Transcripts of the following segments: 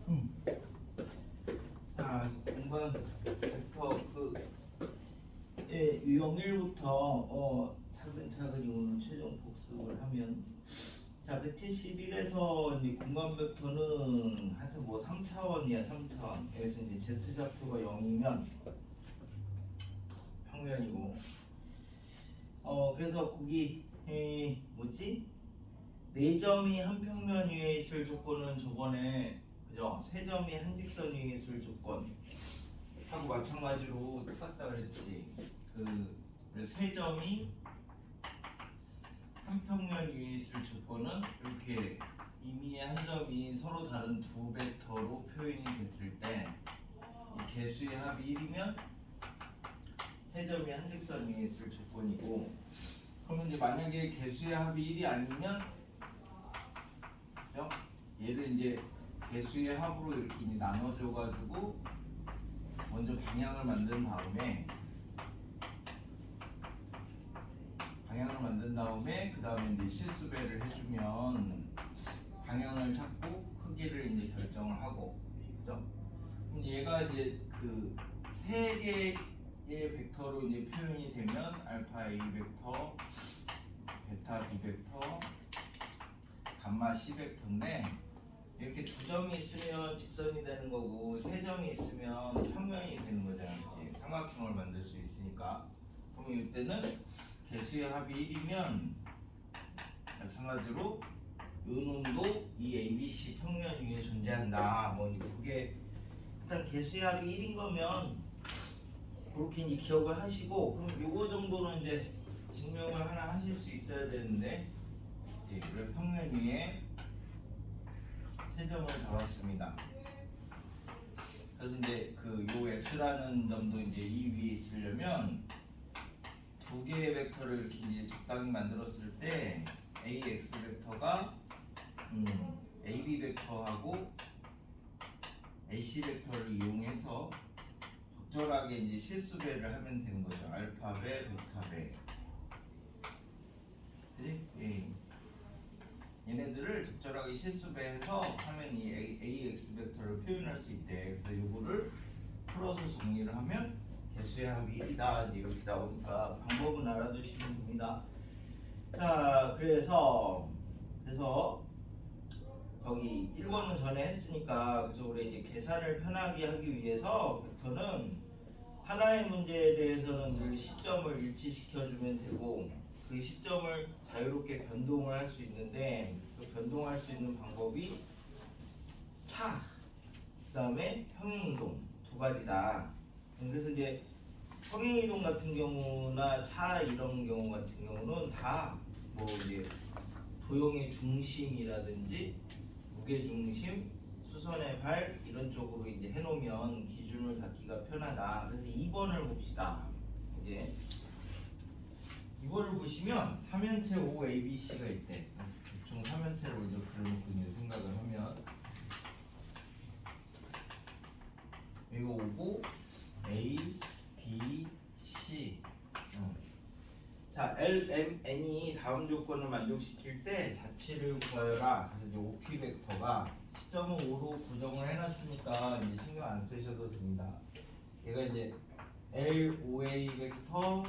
음. 자, 공간 벡터 유형 1부터 차근차근히 오늘 최종 복습을 하면, 자, 171에서 이제 공간 벡터는 하여튼 뭐 3차원이야, 3차원. 여기서 이제 z 좌표가 0이면 평면이고, 그래서 거기 뭐지? 네 점이 한 평면 위에 있을 조건은 저번에 그죠? 세 점이 한 직선 위에 있을 조건 하고 마찬가지로 똑같다 그랬지. 세 점이 한 평면 위에 있을 조건은 이렇게 임의의 한 점이 서로 다른 두 벡터로 표현이 됐을 때 이 개수의 합이 1이면 세 점이 한 직선 위에 있을 조건이고, 그러면 이제 만약에 개수의 합이 1이 아니면 그죠? 얘를 이제 개수의 합으로 이렇게 이제 나눠줘 가지고 먼저 방향을 만든 다음에 그 다음에 이제 실수배를 해주면 방향을 찾고 크기를 이제 결정을 하고, 그죠? 그럼 얘가 이제 그 세 개의 벡터로 이제 표현이 되면 알파 A 벡터, 베타 B 벡터, 감마 C 벡터인데, 이렇게 두 점이 있으면 직선이 되는 거고 세 점이 있으면 평면이 되는 거잖아요. 그치? 삼각형을 만들 수 있으니까. 그러면 이때는 개수의 합이 1이면 마찬가지로 요 놈도 이 ABC 평면 위에 존재한다. 뭐 그게 일단 개수의 합이 1인 거면 그렇게 이제 기억을 하시고, 그럼 요거 정도는 이제 증명을 하나 하실 수 있어야 되는데, 이제 그걸 평면 위에 세 점을 잡았습니다. 그래서 이제 요 x라는 점도 이제 이 위에 있으려면 두 개의 벡터를 이렇게 이제 적당히 만들었을 때 ax 벡터가 ab 벡터하고 ac 벡터를 이용해서 적절하게 이제 실수배를 하면 되는 거죠. 알파배, 베타배. 그지? 예. 얘네들을 적절하게 실수배해서 하면 이 ax 벡터를 표현할 수 있대. 그래서 요거를 풀어서 정리를 하면 개수의 합이 1이다 이렇게 나오니까 방법은 알아두시면 됩니다. 자, 그래서 여기 1번은 전에 했으니까, 그래서 우리 이제 계산을 편하게 하기 위해서 벡터는 하나의 문제에 대해서는 늘 시점을 일치시켜주면 되고, 그 시점을 자유롭게 변동을 할 수 있는데, 그 변동할 수 있는 방법이 차, 그 다음에 평행이동 두 가지다. 그래서 이제 평행이동 같은 경우나 차 이런 경우 같은 경우는 다 뭐 이제 도형의 중심이라든지 무게 중심, 수선의 발 이런 쪽으로 이제 해놓으면 기준을 잡기가 편하다. 그래서 2번을 봅시다. 이제 2번을 보시면 3연체 OABC가 있대. 대충 3연체를 먼저 그려놓고 이제 생각을 하면 이거 오고 A, B, C. 자, L, M, N이 다음 조건을 만족시킬 때 자치를 구하여라. 그래서 이제 OP 벡터가 시점은 5로 고정을 해놨으니까 이제 신경 안 쓰셔도 됩니다. 얘가 이제 LOA 벡터,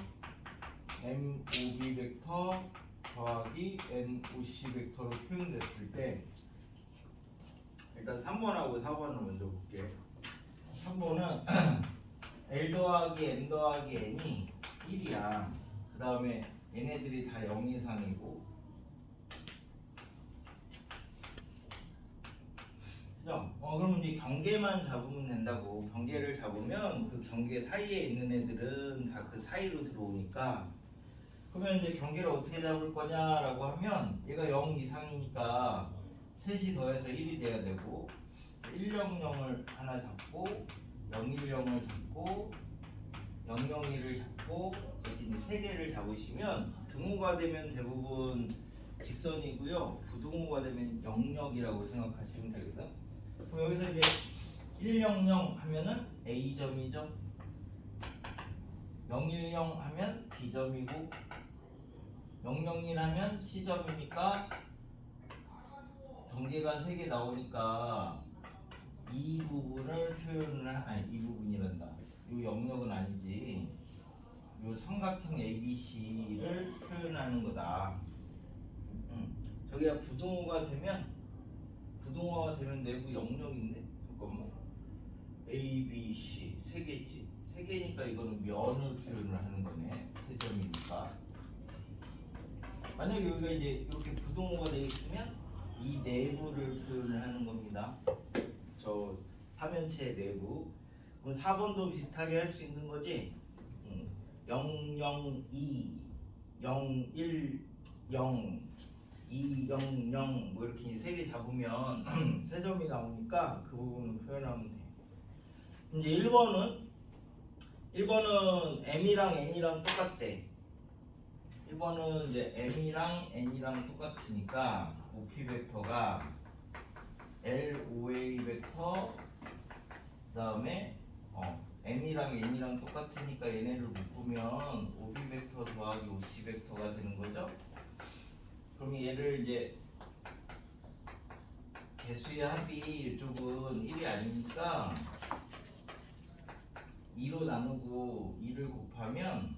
MOB 벡터 더하기 NOC 벡터로 표현됐을 때, 일단 3번하고 4번을 먼저 볼게. 3번은 L 더하기 M 더하기 N이 1이야. 그 다음에 얘네들이 다 0 이상이고, 그죠? 그럼 이제 경계만 잡으면 된다고. 경계를 잡으면 그 경계 사이에 있는 애들은 다 그 사이로 들어오니까, 그러면 이제 경계를 어떻게 잡을 거냐라고 하면 얘가 0 이상이니까 셋이 더해서 1이 돼야 되고, 100을 하나 잡고 010을 잡고 001을 잡고 이렇게 이제 세 개를 잡으시면 등호가 되면 대부분 직선이고요. 부등호가 되면 영역이라고 생각하시면 되거든. 그럼 여기서 이제 100 하면은 A점이죠. 010 하면 B점이고 001 하면 C점이니까 경계가 3개 나오니까 이 부분을 표현을 아니 이 부분이란다. 이 영역은 아니지. 이 삼각형 ABC를 표현하는 거다. 저기가 부등호가 되면 내부 영역인데 잠깐만. ABC 세 개지. 세 개니까 이거는 면을 표현을 하는 거네. 세 점이니까. 만약에 여기가 이제 이렇게 부등호가 되어 있으면 이 내부를 표현을 하는 겁니다. 저 삼연체 내부. 그럼 4번도 비슷하게 할 수 있는 거지. 0, 0, 2, 0, 1, 0, 2, 0, 0 뭐 이렇게 세 개 잡으면 세 점이 나오니까 그 부분을 표현하면 돼. 이제 1번은 M이랑 N이랑 똑같대. 1번은 이제 M이랑 N이랑 똑같으니까 OP 벡터가 LOA 벡터 그다음에 M이랑 N이랑 똑같으니까 얘네를 묶으면 OB 벡터 더하기 OC 벡터가 되는 거죠. 그럼 얘를 이제 개수의 합이 이쪽은 1이 아니니까 2로 나누고 2를 곱하면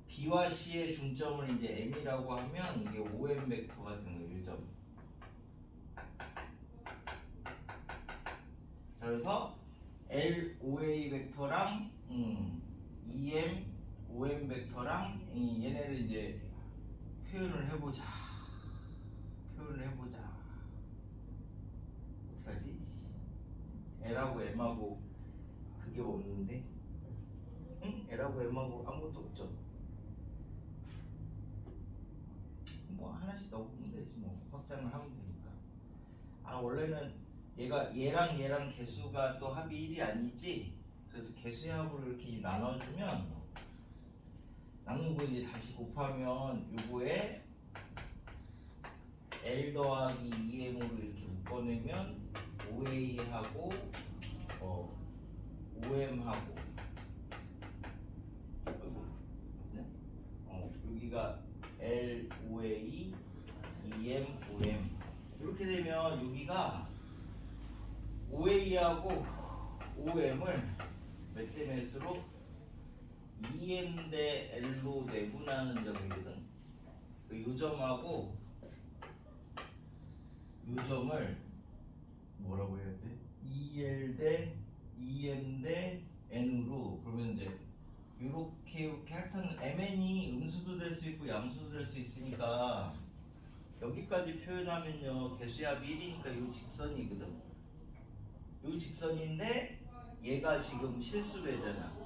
B와 C의 중점을 이제 M이라고 하면 이게 OM 벡터가 되는 거예요. 1점. 그래서 LOA 벡터랑 EM, OM 벡터랑 얘네를 이제 표현을 해보자. 어떡하지? L하고 M하고 그게 없는데? L하고 M하고 아무것도 없죠? 뭐 하나씩 넣어보면 되지 뭐. 확장을 하면 되니까. 원래는 얘랑 개수가 또 합이 1이 아니지. 그래서 개수의 합으로 이렇게 나눠주면 나누고 이제 다시 곱하면 요거에 L 더하기 2M으로 이렇게 묶어내면 OA하고 OM하고 여기가 L, OA, EM, OM 이렇게 되면 여기가 OA하고 OM을 몇 대 몇으로 2M 대 L로 내분하는 점이거든. 요 점하고 요 점을 뭐라고 해야 돼? 2L 대 2M 대 N으로 그러면 이제 이렇게 하여튼 MN이 음수도 될 수 있고 양수도 될 수 있으니까 여기까지 표현하면요 개수의 합이 1이니까 요 직선이거든. 요 직선인데 얘가 지금 실수배잖아.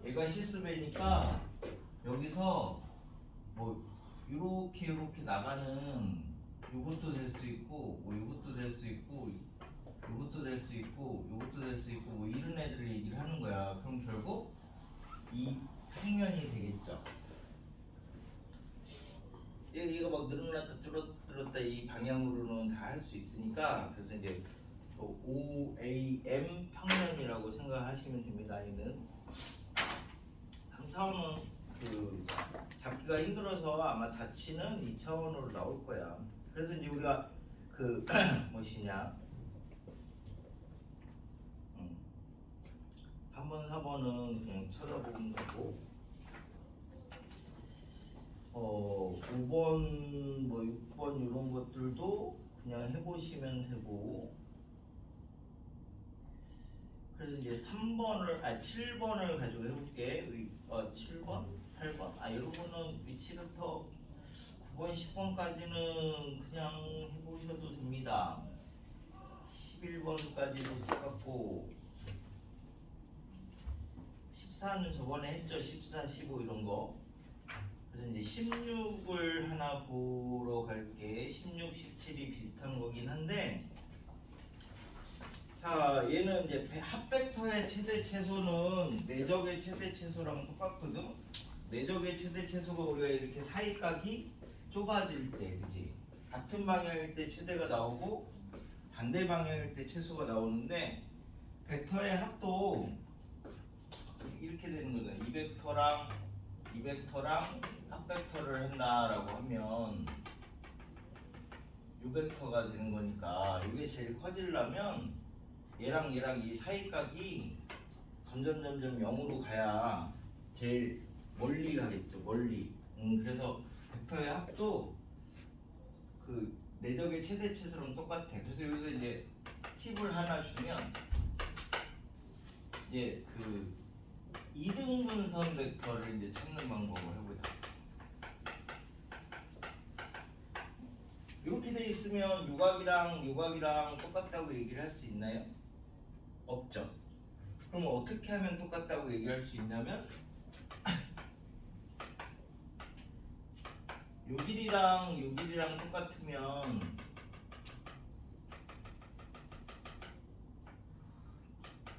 얘가 실수배니까 여기서 뭐 이렇게 나가는 요것도 될 수 있고 뭐 요것도 될 수 있고 요것도 될 수 있고 요것도 될 수 있고 뭐 이런 애들을 얘기를 하는 거야. 그럼 결국 이 평면이 되겠죠. 얘가 막 늘어났다 줄어들었다 이 방향으로는 다 할 수 있으니까 그래서 이제 OAM 평면이라고 생각하시면 됩니다. 얘는 3차원은 그 잡기가 힘들어서 아마 자치는 2차원으로 나올 거야. 그래서 이제 우리가 그 무엇이냐 3번, 4번은 그냥 찾아보면 되고 5번, 뭐 6번 이런 것들도 그냥 해보시면 되고 그래서 이제 7번을 가지고 해볼게. 7번, 8번 이런 거는 위치부터 9번, 10번까지는 그냥 해보셔도 됩니다. 11번까지도 똑같고 14는 저번에 했죠. 14, 15 이런 거. 그래서 이제 16을 하나 보러 갈게. 16, 17이 비슷한 거긴 한데 자 얘는 이제 합벡터의 최대 최소는 내적의 최대 최소랑 똑같거든. 내적의 최대 최소가 우리가 이렇게 사이각이 좁아질 때 그지 같은 방향일 때 최대가 나오고 반대 방향일 때 최소가 나오는데 벡터의 합도 이렇게 되는 거잖아. 이 벡터랑 합벡터를 한다라고 하면 U벡터가 되는 거니까 이게 제일 커지려면 얘랑 이 사이각이 점점 0으로 가야 제일 멀리 가겠죠. 멀리. 그래서 벡터의 합도 그 내적의 최대치수랑 똑같아. 그래서 여기서 이제 팁을 하나 주면 이제 그 이등분선 벡터를 이제 찾는 방법을 해보자. 이렇게 돼 있으면 요각이랑 똑같다고 얘기를 할 수 있나요? 없죠. 그럼 어떻게 하면 똑같다고 얘기할 수 있냐면 요 길이랑 똑같으면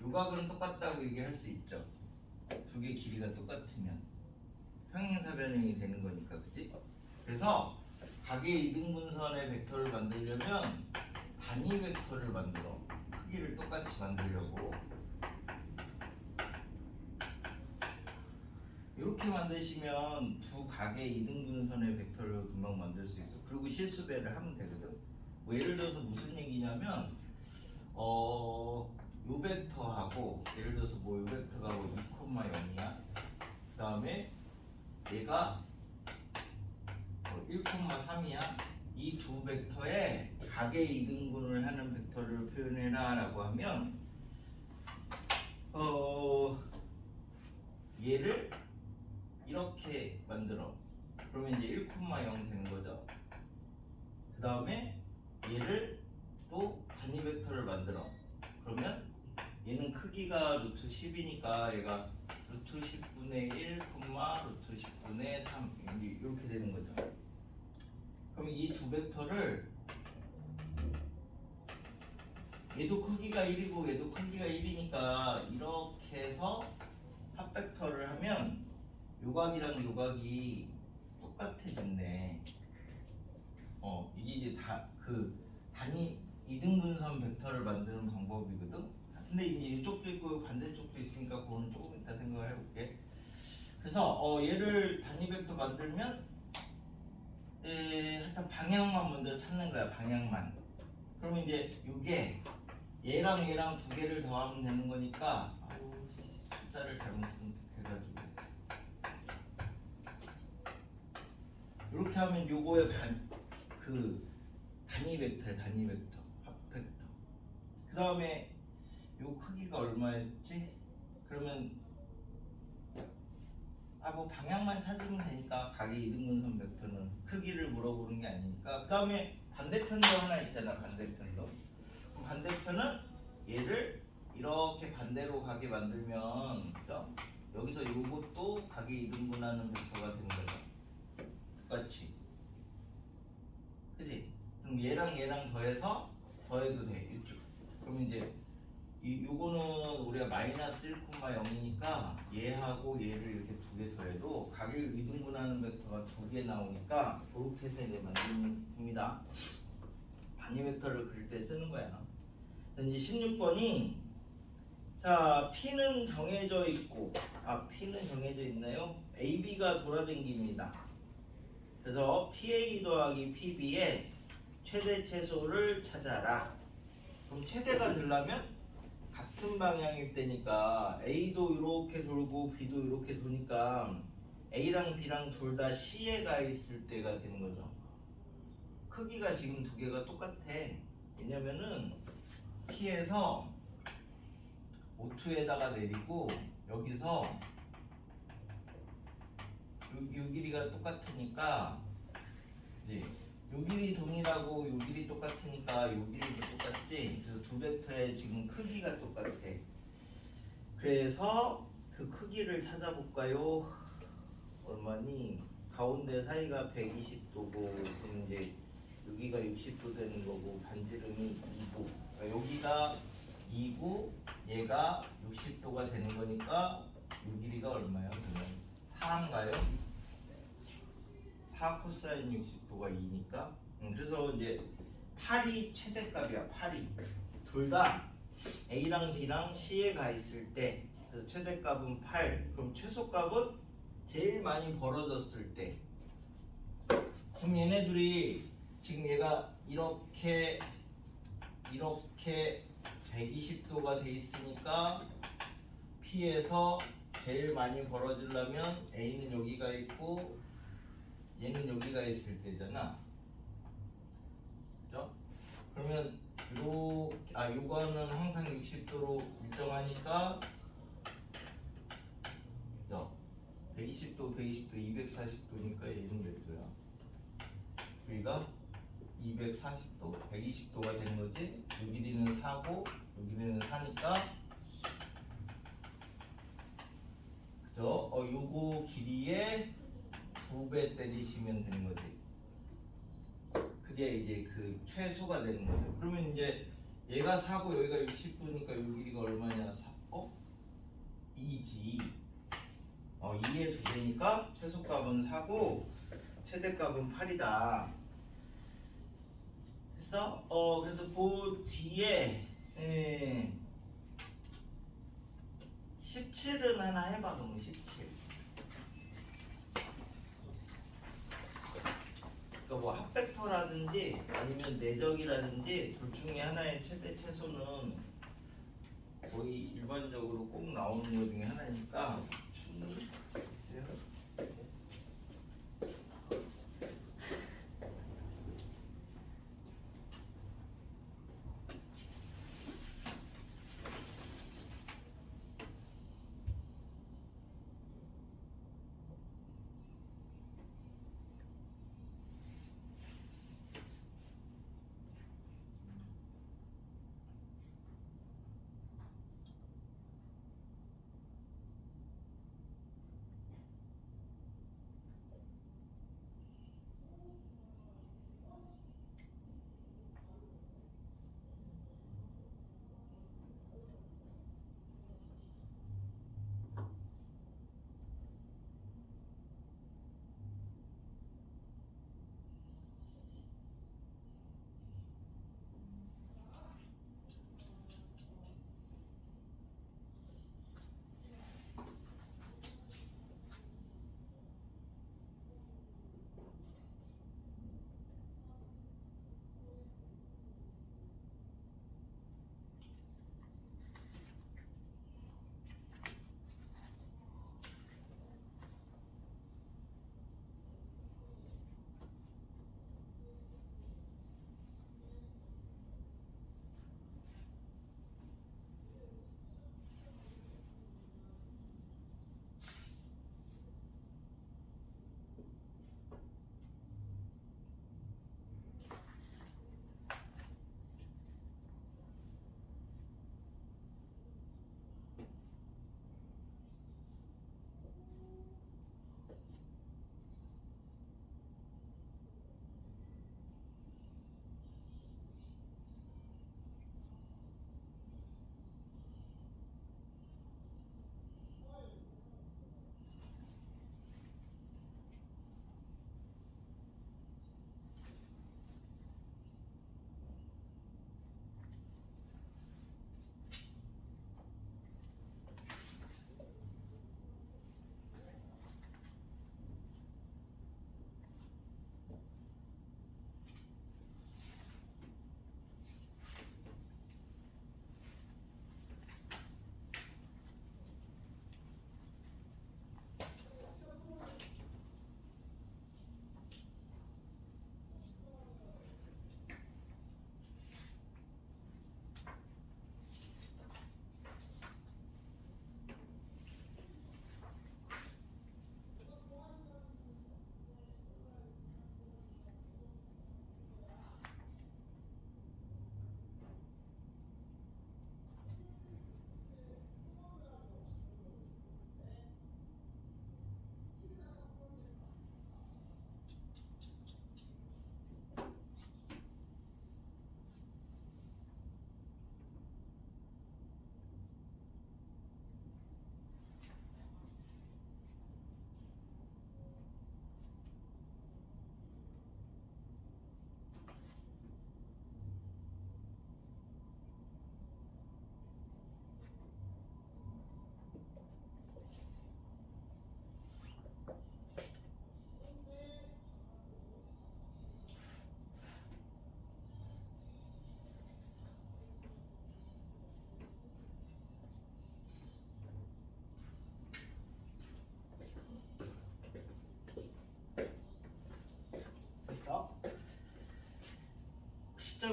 요각은 똑같다고 얘기할 수 있죠. 두 개 길이가 똑같으면 평행사 변형이 되는 거니까, 그치? 그래서 각의 이등분선의 벡터를 만들려면 단위 벡터를 만들어. 크기를 똑같이 만들려고 이렇게 만드시면 두 각의 이등분선의 벡터를 금방 만들 수 있어. 그리고 실수배를 하면 되거든. 뭐 예를 들어서 무슨 얘기냐면 요 벡터하고 예를 들어서 뭐 요 벡터가 2,0이야. 그 다음에 얘가 1,3이야. 이 두 벡터의 각의 이등분을 하는 벡터를 표현해라 라고 하면 얘를 이렇게 만들어. 그러면 이제 1,0 되는 거죠. 그 다음에 얘를 또 단위 벡터를 만들어. 그러면 얘는 크기가 루트 10이니까 얘가 루트 10분의 1, 루트 10분의 3 이렇게 되는 거죠. 그럼 이 두 벡터를 얘도 크기가 1이고 얘도 크기가 1이니까 이렇게 해서 합벡터를 하면 요각이랑 요각이 똑같아졌네. 이게 이제 다 그 단위 이등분선 벡터를 만드는 방법이거든. 근데 이제 이쪽도 있고 반대쪽도 있으니까 그거는 조금 이따 생각을 해볼게. 그래서 얘를 단위 벡터 만들면 일단 방향만 먼저 찾는 거야. 방향만. 그러면 이제 이게 얘랑 두 개를 더하면 되는 거니까 숫자를 잘못 선택해가지고 이렇게 하면 요거의 단위 벡터야. 단위 벡터, 합 벡터. 그 다음에 요 크기가 얼마였지? 그러면 뭐 방향만 찾으면 되니까 각의 이등분선 벡터는 크기를 물어보는 게 아니니까. 그 다음에 반대편도 하나 있잖아. 반대편도. 그럼 반대편은 얘를 이렇게 반대로 가게 만들면 그죠? 여기서 요것도 각의 이등분하는 벡터가 되는 거죠. 똑같이. 그지? 그럼 얘랑 더해도 돼. 이쪽. 그럼 이제 요거는 우리가 마이너스 1,0이니까 얘하고 얘를 이렇게 두 개 더해도 각을 이등분하는 벡터가 두 개 나오니까 그렇게 해서 이제 만듭니다. 단위 벡터를 그릴 때 쓰는 거야. 이제 16번이 자 P는 정해져 있고 P는 정해져 있나요? AB가 돌아다닙니다. 그래서 PA 더하기 PB의 최대 최소를 찾아라. 그럼 최대가 되려면 같은 방향일 때니까 A도 이렇게 돌고 B도 이렇게 도니까 A랑 B랑 둘 다 C에 가 있을 때가 되는 거죠. 크기가 지금 두 개가 똑같아. 왜냐면은 P에서 O2에다가 내리고 여기서 요 길이가 똑같으니까 이제 요 길이 동일하고 요 길이 똑같으니까 요 길이도 똑같지. 그래서 두 벡터의 지금 크기가 똑같아. 그래서 그 크기를 찾아볼까요? 얼마니? 가운데 사이가 120도고 지금 이제 여기가 60도 되는 거고 반지름이 2고 그러니까 여기가 2고 얘가 60도가 되는 거니까 요 길이가 얼마예요? 그러면 4인가요? 4 코사인 60도가 2니까 그래서 이제 8이 최대값이야. 8이 둘 다 A랑 B랑 C에 가 있을 때 그래서 최대값은 8 그럼 최소값은 제일 많이 벌어졌을 때 그럼 얘네들이 지금 얘가 이렇게 120도가 돼 있으니까 P에서 제일 많이 벌어지려면 A는 여기가 있고 얘는 여기가 있을 때잖아. 그죠? 그러면 요거는 항상 60도로 일정하니까 그죠? 120도, 240도니까 얘는 몇 도야? 여기가 240도, 120도가 되는 거지. 요 길이는 4고 요 길이는 4니까 그죠? 요거 길이에 2배 때리시면 되는 거지. 그게 이제 그 최소가 되는 거죠. 그러면 이제 얘가 4고 여기가 60도니까 요 길이가 얼마냐? 2지. 2의 2배니까 최소값은 4고 최대값은 8이다. 됐어? 그래서 그 뒤에 17은 하나 해봐. 그럼 17. 그러니까 뭐 합벡터라든지 아니면 내적이라든지 둘 중에 하나의 최대 최소는 거의 일반적으로 꼭 나오는 것 중에 하나니까 충분히 있어요.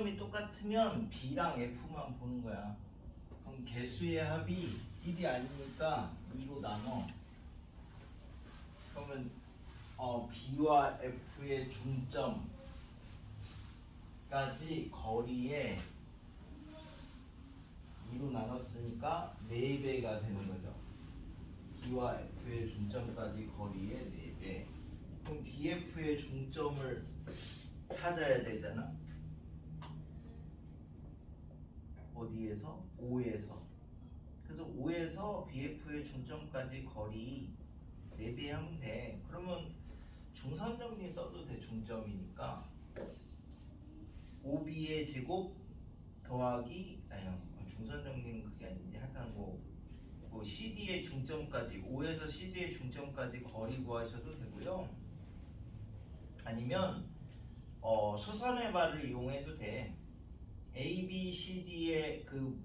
중점이 똑같으면 B랑 F만 보는 거야. 그럼 개수의 합이 1이 아니니까 2로 나눠. 그러면 B와 F의 중점까지 거리에 2로 나눴으니까 4배가 되는 거죠. B와 F의 중점까지 거리의 4배. 그럼 BF의 중점을 찾아야 되잖아. 어디에서? O에서. 그래서 O에서 BF의 중점까지 거리 4배 하면 돼. 그러면 중선정리 써도 돼. 중점이니까 5B의 제곱 더하기 중선정리는 그게 아닌데 하여튼 뭐 CD의 중점까지 5에서 CD의 중점까지 거리 구하셔도 되고요. 아니면 수선의 발을 이용해도 돼. A, B, C, D의 그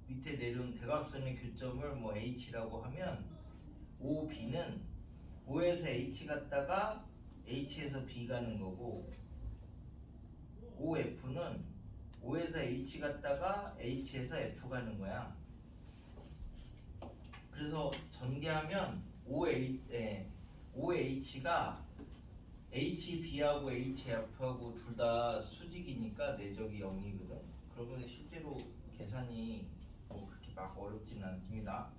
밑에 내려온 대각선의 교점을 뭐 H라고 하면 OB는 O에서 H 갔다가 H에서 B 가는 거고, OF는 O에서 H 갔다가 H에서 F 가는 거야. 그래서 전개하면 OH가 HB하고 HF하고 둘 다 수직이니까 내적이 0이거든. 그러면 실제로 계산이 뭐 그렇게 막 어렵지는 않습니다.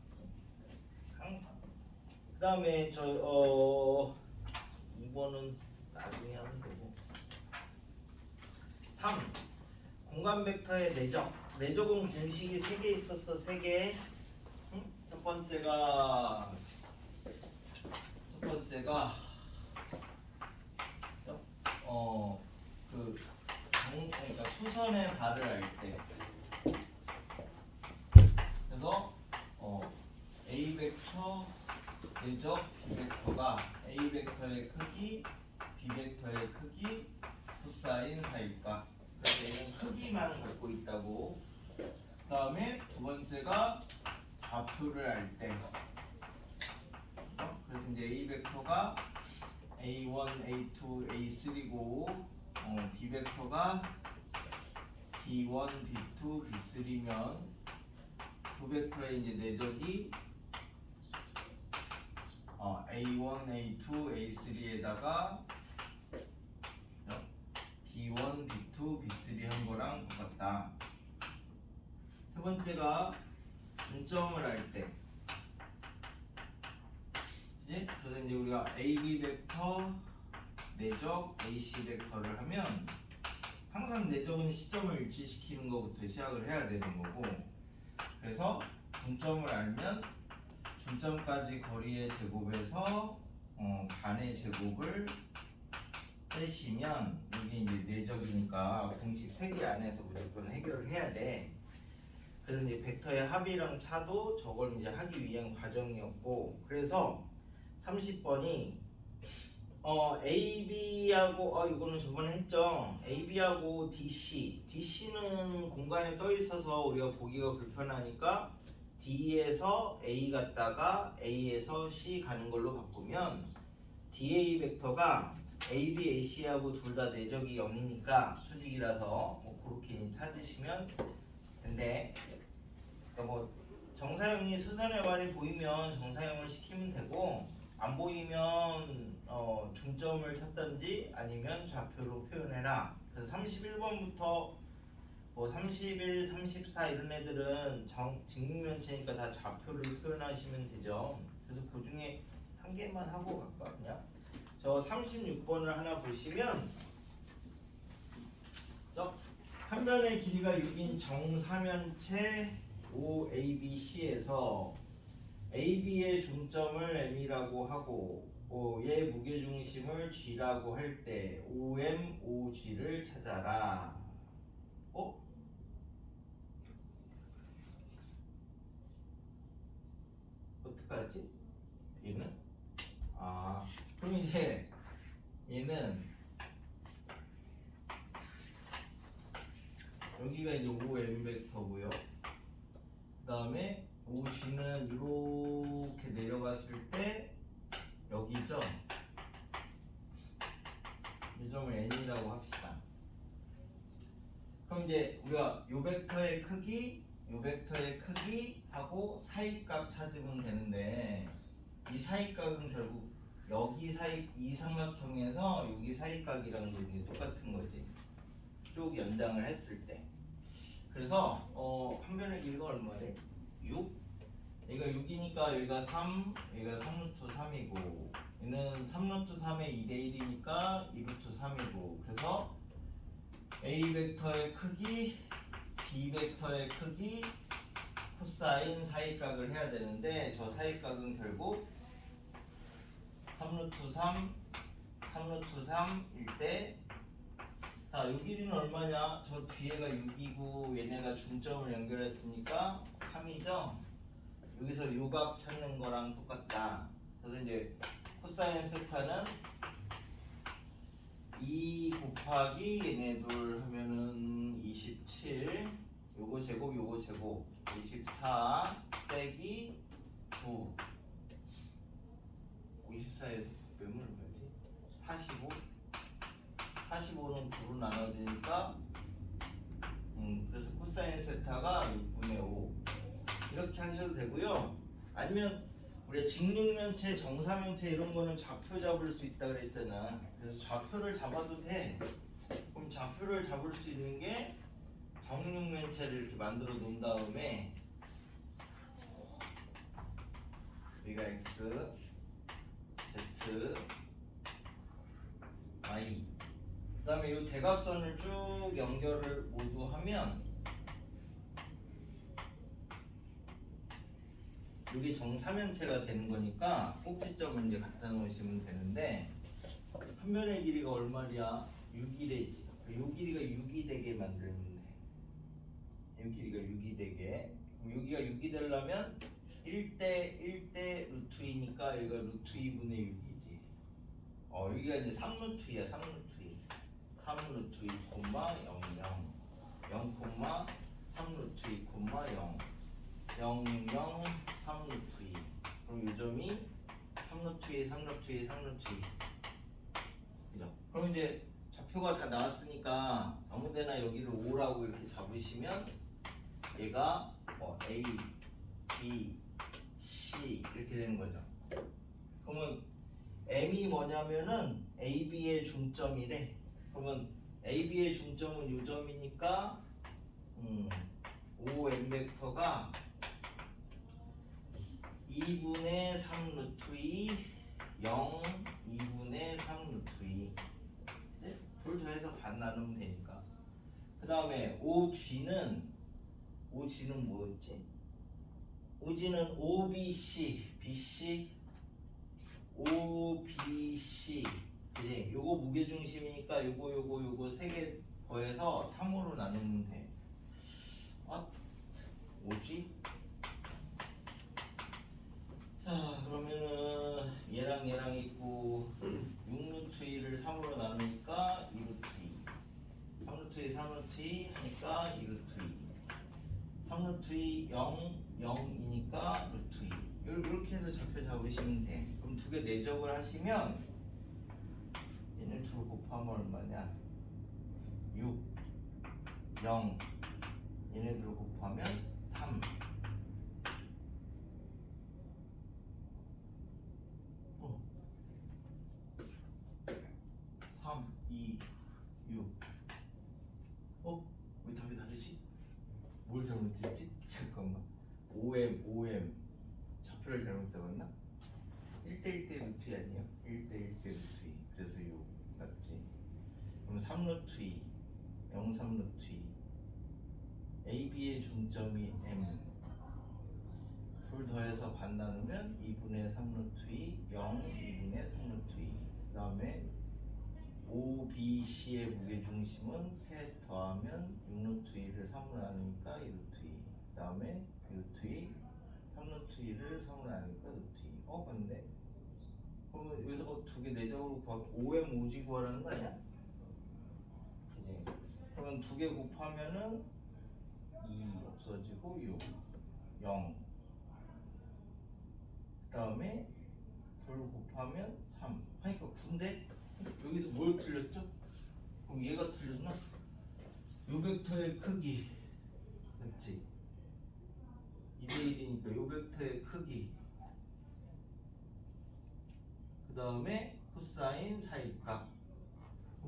그 다음에 2번은 나중에 하면 되고, 3. 공간 벡터의 내적. 내적은 공식이 3개 있었어. 3개. 첫 번째가 그러니까 수선의 발을 할 때, 그래서 A 벡터 내적 B 벡터가 A 벡터의 크기, B 벡터의 크기, 코사인 사이과. 그래서 얘는 크기만 갖고 있다고. 그 다음에 두 번째가 좌표를 할 때, 그래서 이제 A 벡터가 A1, A2, A3고 B 벡터가 B1, B2, B3면 두 벡터의 이제 내적이 A1, A2, A3에다가 B1, B2, B3 한 거랑 똑같다. 세 번째가 중점을 할 때, 그지? 그래서 이제 우리가 AB 벡터 내적 AC 벡터를 하면 항상 내적은 시점을 일치시키는 것부터 시작을 해야 되는 거고, 그래서 중점을 알면 중점까지 거리의 제곱에서 반의 제곱을 빼시면 이게 이제 내적이니까 공식 3개 안에서 무조건 해결을 해야 돼. 그래서 이제 벡터의 합이랑 차도 저걸 이제 하기 위한 과정이었고, 그래서 30번이 AB하고 이거는 저번에 했죠. AB하고 DC는 공간에 떠 있어서 우리가 보기가 불편하니까 D에서 A 갔다가 A에서 C 가는 걸로 바꾸면 DA 벡터가 AB, AC하고 둘 다 내적이 0이니까 수직이라서 뭐 그렇게 찾으시면 된대. 뭐 정사형이 수선의 발이 보이면 정사형을 시키면 되고, 안 보이면 중점을 찾든지 아니면 좌표로 표현해라. 그래서 31번부터 뭐 31, 34 이런 애들은 직육면체니까 다 좌표를 표현하시면 되죠. 그래서 그 중에 한 개만 하고 갈까 그냥. 저 36번을 하나 보시면, 한 변의 길이가 6인 정사면체 OABC에서 AB의 중점을 M이라고 하고 얘의 무게중심을 G라고 할 때 OM, OG를 찾아라. 어떡하지? 얘는? 그럼 이제 얘는 여기가 이제 OM 벡터고요. 그 다음에 OG는 이렇게 내려갔을 때 여기죠. 이 점을 N이라고 합시다. 그럼 이제 우리가 요 벡터의 크기, 요 벡터의 크기하고 사이값 찾으면 되는데 이 사이값은 결국 여기 사이 이 삼각형에서 여기 사이값이랑 이제 똑같은 거지. 쭉 연장을 했을 때. 그래서 한 변의 길이가 얼마래? 6? 여기가 6이니까 여기가 3, 여기가 3루트 3이고 얘는 3루트 3의 2대 1이니까 2루트 3이고 그래서 A 벡터의 크기, B 벡터의 크기, 코사인 사이각을 해야 되는데 저 사이각은 결국 3루트 3, 3루트 3일 때 자, 요 길이는 얼마냐? 저 뒤에가 6이고 얘네가 중점을 연결했으니까 3이죠? 여기서 요각 찾는 거랑 똑같다. 그래서 이제 코사인 세타는 2 곱하기 얘네 둘 하면은 27 요거 제곱 요거 제곱 24 빼기 9 54에서 몇 문을 봐야지? 45 45는 9로 나눠지니까 그래서 코사인 세타가 6분의 5 이렇게 하셔도 되고요. 아니면 우리가 직육면체, 정사면체 이런 거는 좌표 잡을 수 있다 그랬잖아. 그래서 좌표를 잡아도 돼. 그럼 좌표를 잡을 수 있는 게 정육면체를 이렇게 만들어 놓은 다음에 여기가 x, z, y 그 다음에 이 대각선을 쭉 연결을 모두 하면 이게 정사면체가 되는 거니까 꼭지점을 이제 갖다 놓으시면 되는데 한 변의 길이가 얼마냐? 6이래지. 요 길이가 6이 되게 만들면 돼. 요 길이가 6이 되게. 그럼 여기가 6이 되려면 1대 1대 루트 2니까 여기가 루트 2분의 6이지. 여기가 이제 3루트 2야. 3루트 2. 3루트 2, 0, 0, 0, 3루트 2, 0 0, 0, 3루트 2 그럼 요점이 3루트 2, 3루트 2, 3루트 2 그죠? 그럼 이제 좌표가 다 나왔으니까 아무데나 여기를 5라고 이렇게 잡으시면 얘가 A, B, C 이렇게 되는 거죠. 그러면 M이 뭐냐면은 AB의 중점이래. 그러면 AB의 중점은 요점이니까 5M 벡터가 2분의 3 루트 2 0 2분의 3 루트 2 둘 더해서 반 나누면 되니까 그 다음에 OG는 뭐였지? OG는 OBC BC OBC 그지? 요거 무게중심이니까 요거 세 개 더해서 3으로 나누면 돼. 뭐지? 자 그러면은 얘랑 있고 6루트 2를 3으로 나누니까 2루트 2 3루트 2 3루트 2 하니까 2루트 2 3루트 2 0 0이니까 루트 2 이렇게 해서 좌표 잡으시면 돼. 그럼 두 개 내적을 하시면 얘네 둘 곱하면 얼마냐 6 0 얘네들 곱하면 3 3, 2, 6 왜 답이 다르지? 뭘 잘못했지? 잠깐만 5M 좌표를 잘못 잡았나? 1대 1대 루트 2 아니야? 1대 1대 루트 2 그래서 6 맞지? 그럼 3루트 2 0, 3루트 2 AB의 중점이 M 둘 더해서 반 나누면 2분의 3루트 2 0, 2분의 3루트 2 그 다음에 OBC의 무게중심은 셋 더하면 6루트 2를 3으로 나누니까 2루트 2 그 다음에 2루트 2 3루트 2를 3으로 나누니까 루트 2 맞네? 그러면 여기서 두 개 내적으로 구하고 5M 5G 구하라는 거 아니야? 그지? 그러면 두 개 곱하면은 2 없어지고 6 0 그 다음에 둘 곱하면 3 하니까 9인데? 여기서 뭘 틀렸죠? 그럼 얘가 틀렸나? 요 벡터의 크기 맞지? 2대1이니까 요 벡터의 크기 그 다음에 코사인 사입각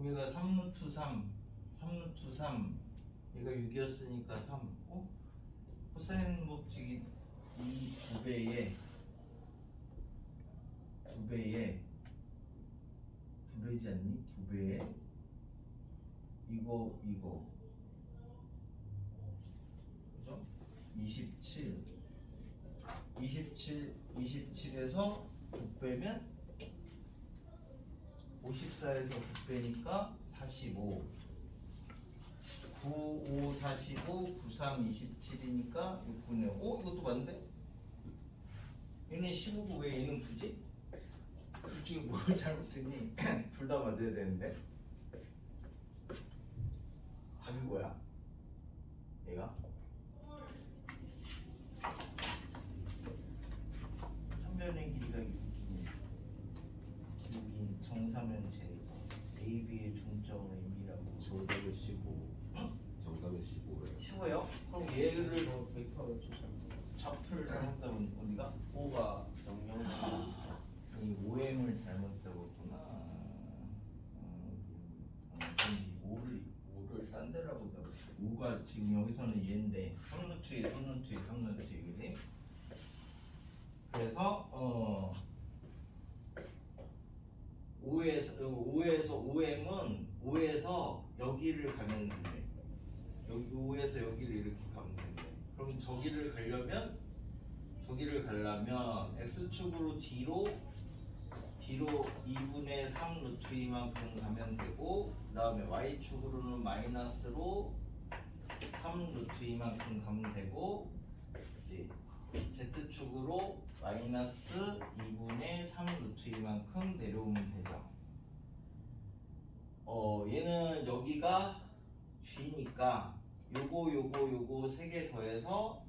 얘가 3루트 3 3루트 3 얘가 6이었으니까 3 코사인 법칙이 이 2배에 2배지 않니? 2배에 이거 그죠? 27에서 9 빼면 54에서 9 빼니까 45 9, 5, 45, 9, 3, 27이니까 6분의 5 이것도 맞는데? 얘는 15고 왜 얘는 9지? 둘 중에 뭘 잘못했니? 둘 다 맞아야 되는데 답이 뭐야? 얘가? 삼변의 길이가 6인 정사면체에서 AB의 중점은 M이라고 정답은 15. 응? 정답은 15예요. 15예요? 그럼 얘를 벡터 조절. 좌표를 잘못 잡은 어디가? 5가 00. 이 OM을 잘못 잡았구나. 오를 딴 데라고 잡았어. 5가 지금 여기서는 얘인데 3루트에 3루트에 그지? 그래서 5에서 OM은 5에서 여기를 가면 된대. 여기 5에서 여기를 이렇게 가면 된대. 그럼 저기를 가려면 x축으로 뒤로 2분의 3 루트 2만큼 가면 되고 그 다음에 y축으로는 마이너스로 3 루트 2만큼 가면 되고 그치? z축으로 마이너스 2분의 3 루트 2만큼 내려오면 되죠. 얘는 여기가 g니까 요거 세 개 더해서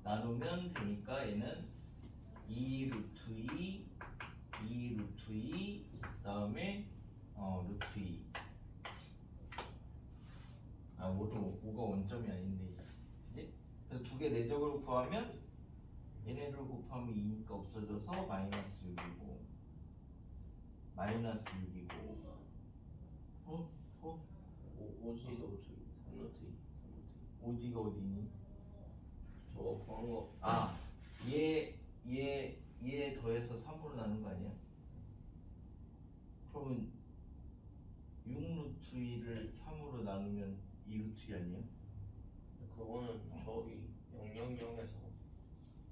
나누면 되니까 얘는 2 루트 2 루트 2 그다음에 루트 2 5가 원점이 아닌데 그지? 그래서 두 개 내적을 구하면 얘네들 곱하면 2니까 없어져서 마이너스 6이고 마이너스 6이고 오지도 3루트 2. 어디가 어디니? 저거 구한 거. 얘 더해서 3으로 나눈 거 아니야? 그러면 6루트 2를 3으로 나누면 2루트 2 아니야? 그거는 저기 000에서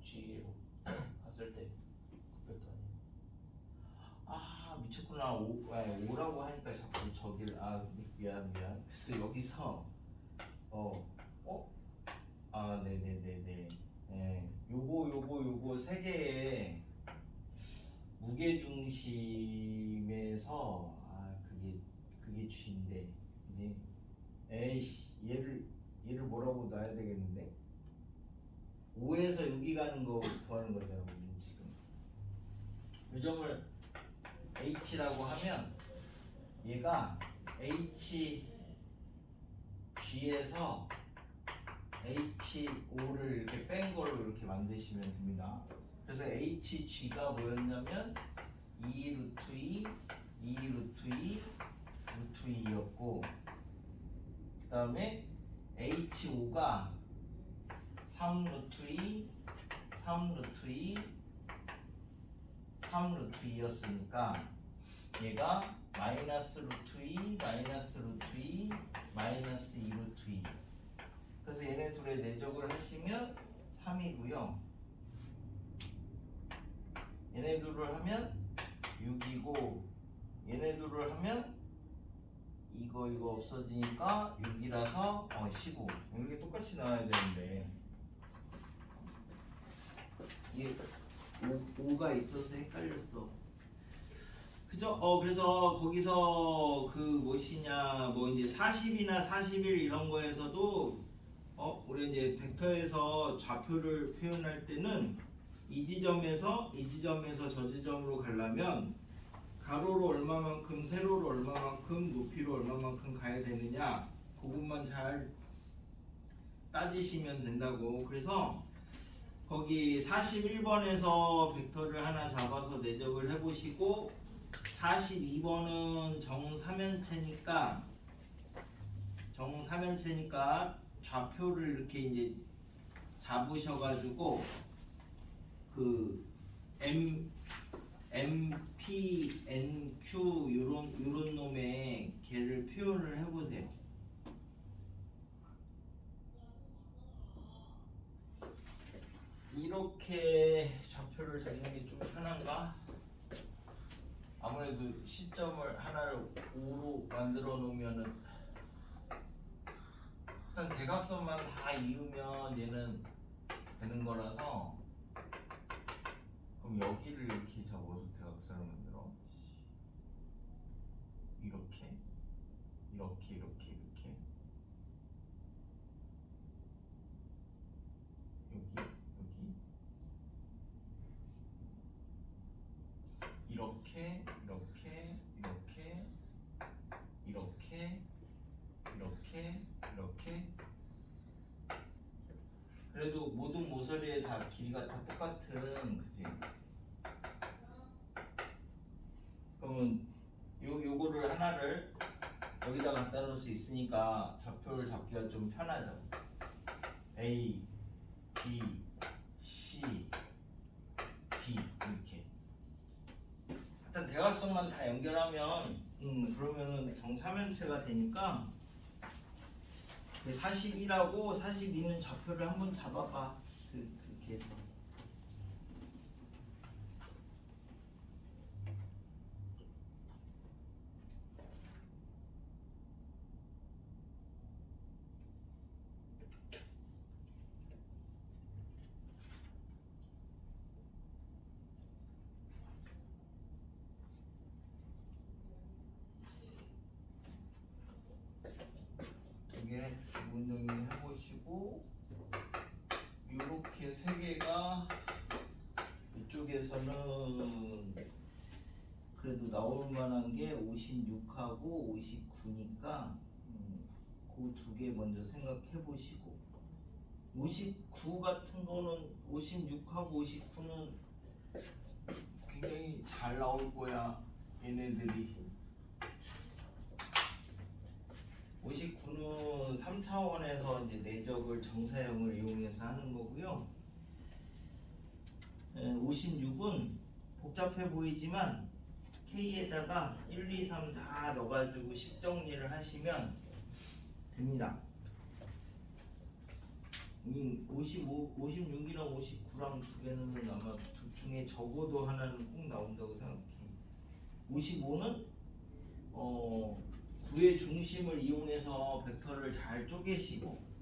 G로 갔을 때 그 벡터 아니에요? 미쳤구나. 5라고 하니까 자꾸 저기를 미안. 그래서 여기서 네네네네. 요거 세 개의 무게 중심에서 그게 G인데 이제 에이씨 얘를 뭐라고 놔야 되겠는데 5에서 6이 가는 거 구하는 거잖아 우리는 지금. 이 점을 H라고 하면 얘가 HG에서 H5를 이렇게 뺀 걸로 이렇게 만드시면 됩니다. 그래서 HG가 뭐였냐면 2 루트 2, 2 루트 2, 루트 2였고 그 다음에 H5가 3 루트 2, 3 루트 2, 3 루트 2였으니까 얘가 마이너스 루트 2, 마이너스 루트 2, 마이너스 2 루트 2. 그래서 얘네 둘의 내적을 하시면 3이고요. 얘네 둘을 하면 6이고 얘네 둘을 하면 이거 없어지니까 6이라서 15. 이렇게 똑같이 나와야 되는데 이게 5가 있어서 헷갈렸어. 그죠? 그래서 거기서 그 무엇이냐 뭐 이제 40이나 41 이런 거에서도 우리 이제 벡터에서 좌표를 표현할 때는 이 지점에서 저 지점으로 가려면 가로로 얼마만큼 세로로 얼마만큼 높이로 얼마만큼 가야 되느냐 그것만 잘 따지시면 된다고. 그래서 거기 41번에서 벡터를 하나 잡아서 내적을 해보시고 42번은 정삼면체니까 좌표를 이렇게 이제 잡으셔가지고 그 MP, NQ 요런 놈의 걔를 표현을 해보세요. 이렇게 좌표를 잡는 게 좀 편한가? 아무래도 시점을 하나를 5로 만들어 놓으면은 일단 대각선만 다 이으면 얘는 되는 거라서, 그럼 여기를 이렇게 잡아서 대각선을 만들어. 이렇게 이렇게 이렇게 이렇게 여기 이렇게 이렇게 이렇게 이렇게 이렇게 이렇게. 그래도 모든 모서리에 다 길이가 다 똑같은, 그지? 그러면 요거를 하나를 여기다 갖다 놓을 수 있으니까 좌표를 잡기가 좀 편하죠. A, B, C, D 이렇게. 일단 대각선만 다 연결하면 그러면은 정사면체가 되니까 42라고 42는 좌표를 한번 잡아봐. 그렇게 해서. 두개 기본 정리 해보시고, 요렇게 세 개가 이쪽에서는 그래도 나올 만한 게 56하고 59니까 그 두 개 먼저 생각해 보시고, 59 같은 거는 56하고 59는 굉장히 잘 나올 거야. 얘네들이 59는 3차원에서 이제 내적을 정사형을 이용해서 하는 거고요. 56은 복잡해 보이지만 K에다가 1, 2, 3 다 넣어가지고 식 정리를 하시면 됩니다. 56이랑 59랑 두 개는 아마 둘 중에 적어도 하나는 꼭 나온다고 생각해. 55는 구의 중심을 이용해서 벡터를 잘 쪼개시고,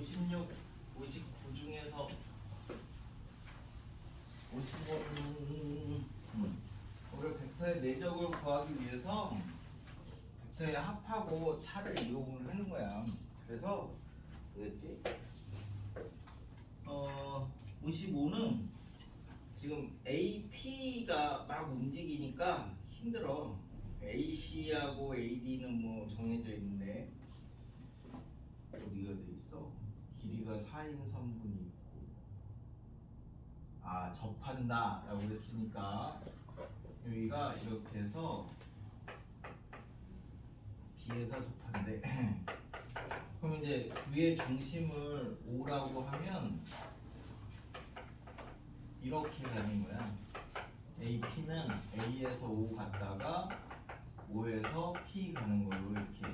56, 59 중에서 50은 우리 벡터의 내적을 구하기 위해서 벡터의 합하고 차를 이용을 하는 거야. 그래서 그랬지? 55는 지금 AP가 막 움직이니까 힘들어. AC하고 AD는 뭐 정해져 있는데 어디가 돼 있어? 길이가 4인 선분이 있고 접한다 라고 했으니까 여기가 이렇게 해서 B에서 접한대. 그럼 이제 구의 중심을 O라고 하면 이렇게 가는 거야. AP는 A에서 O 갔다가 O에서 P 가는 걸로 이렇게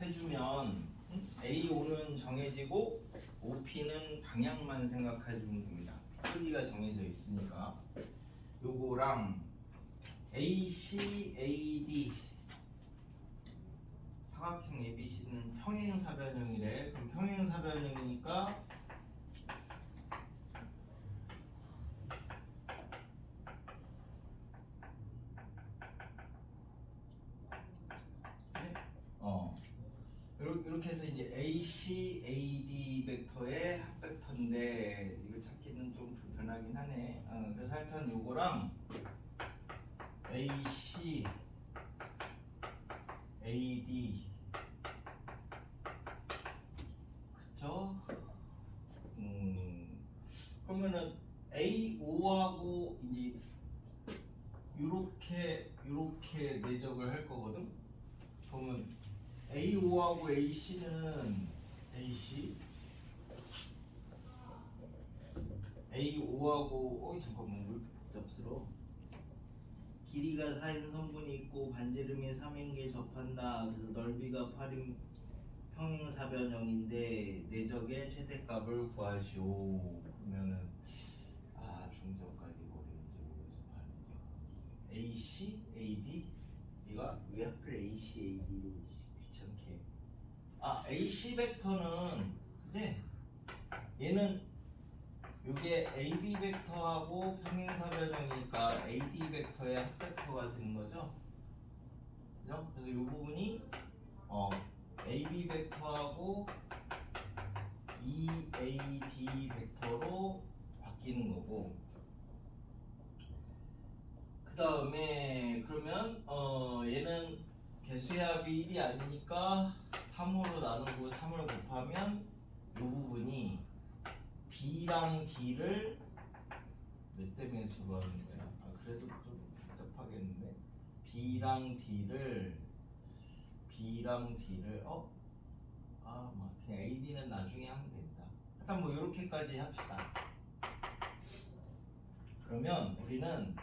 해주면 AO는 정해지고 OP는 방향만 생각해 주면 됩니다. 크기가 정해져 있으니까 요거랑 AC, AD 사각형 ABC는 평행사변형이래. 그럼 평행사변형이니까 이렇게 해서 이제 AC, AD 벡터의 합벡터인데 이거 찾기는 좀 불편하긴 하네. 그래서 하여튼 요거랑 AC, AD 그쵸? 그러면은 AO하고 이제 요렇게 내적을 할 거거든. 그러면 AO하고 AC는 AO하고 잠깐만 왜 이렇게 복잡스러워? 길이가 4인 선분이 있고 반지름이 3인 게 접한다. 그래서 넓이가 8인 평행사변형인데 내적의 최대값을 구하시오. 그러면은 중점까지 거리는지 모르겠어. AC, AD 이가 왜 하필 AC, AD로 귀찮게? AC 벡터는 이제 얘는 이게 AB 벡터하고 평행사변형이니까 AD 벡터의 합벡터가 되는 거죠. 그죠? 그래서 이 부분이 AB 벡터하고 EAD 벡터로 바뀌는 거고, 그 다음에 그러면 얘는 개수합이 1이 아니니까 3으로 나누고 3을 곱하면 이 부분이 B랑 D를 몇 대 매수로 하는 거야? 그래도 좀 복잡하겠는데 B랑 D를 그냥 AD는 나중에 하면 된다. 일단 뭐 이렇게까지 합시다. 그러면 우리는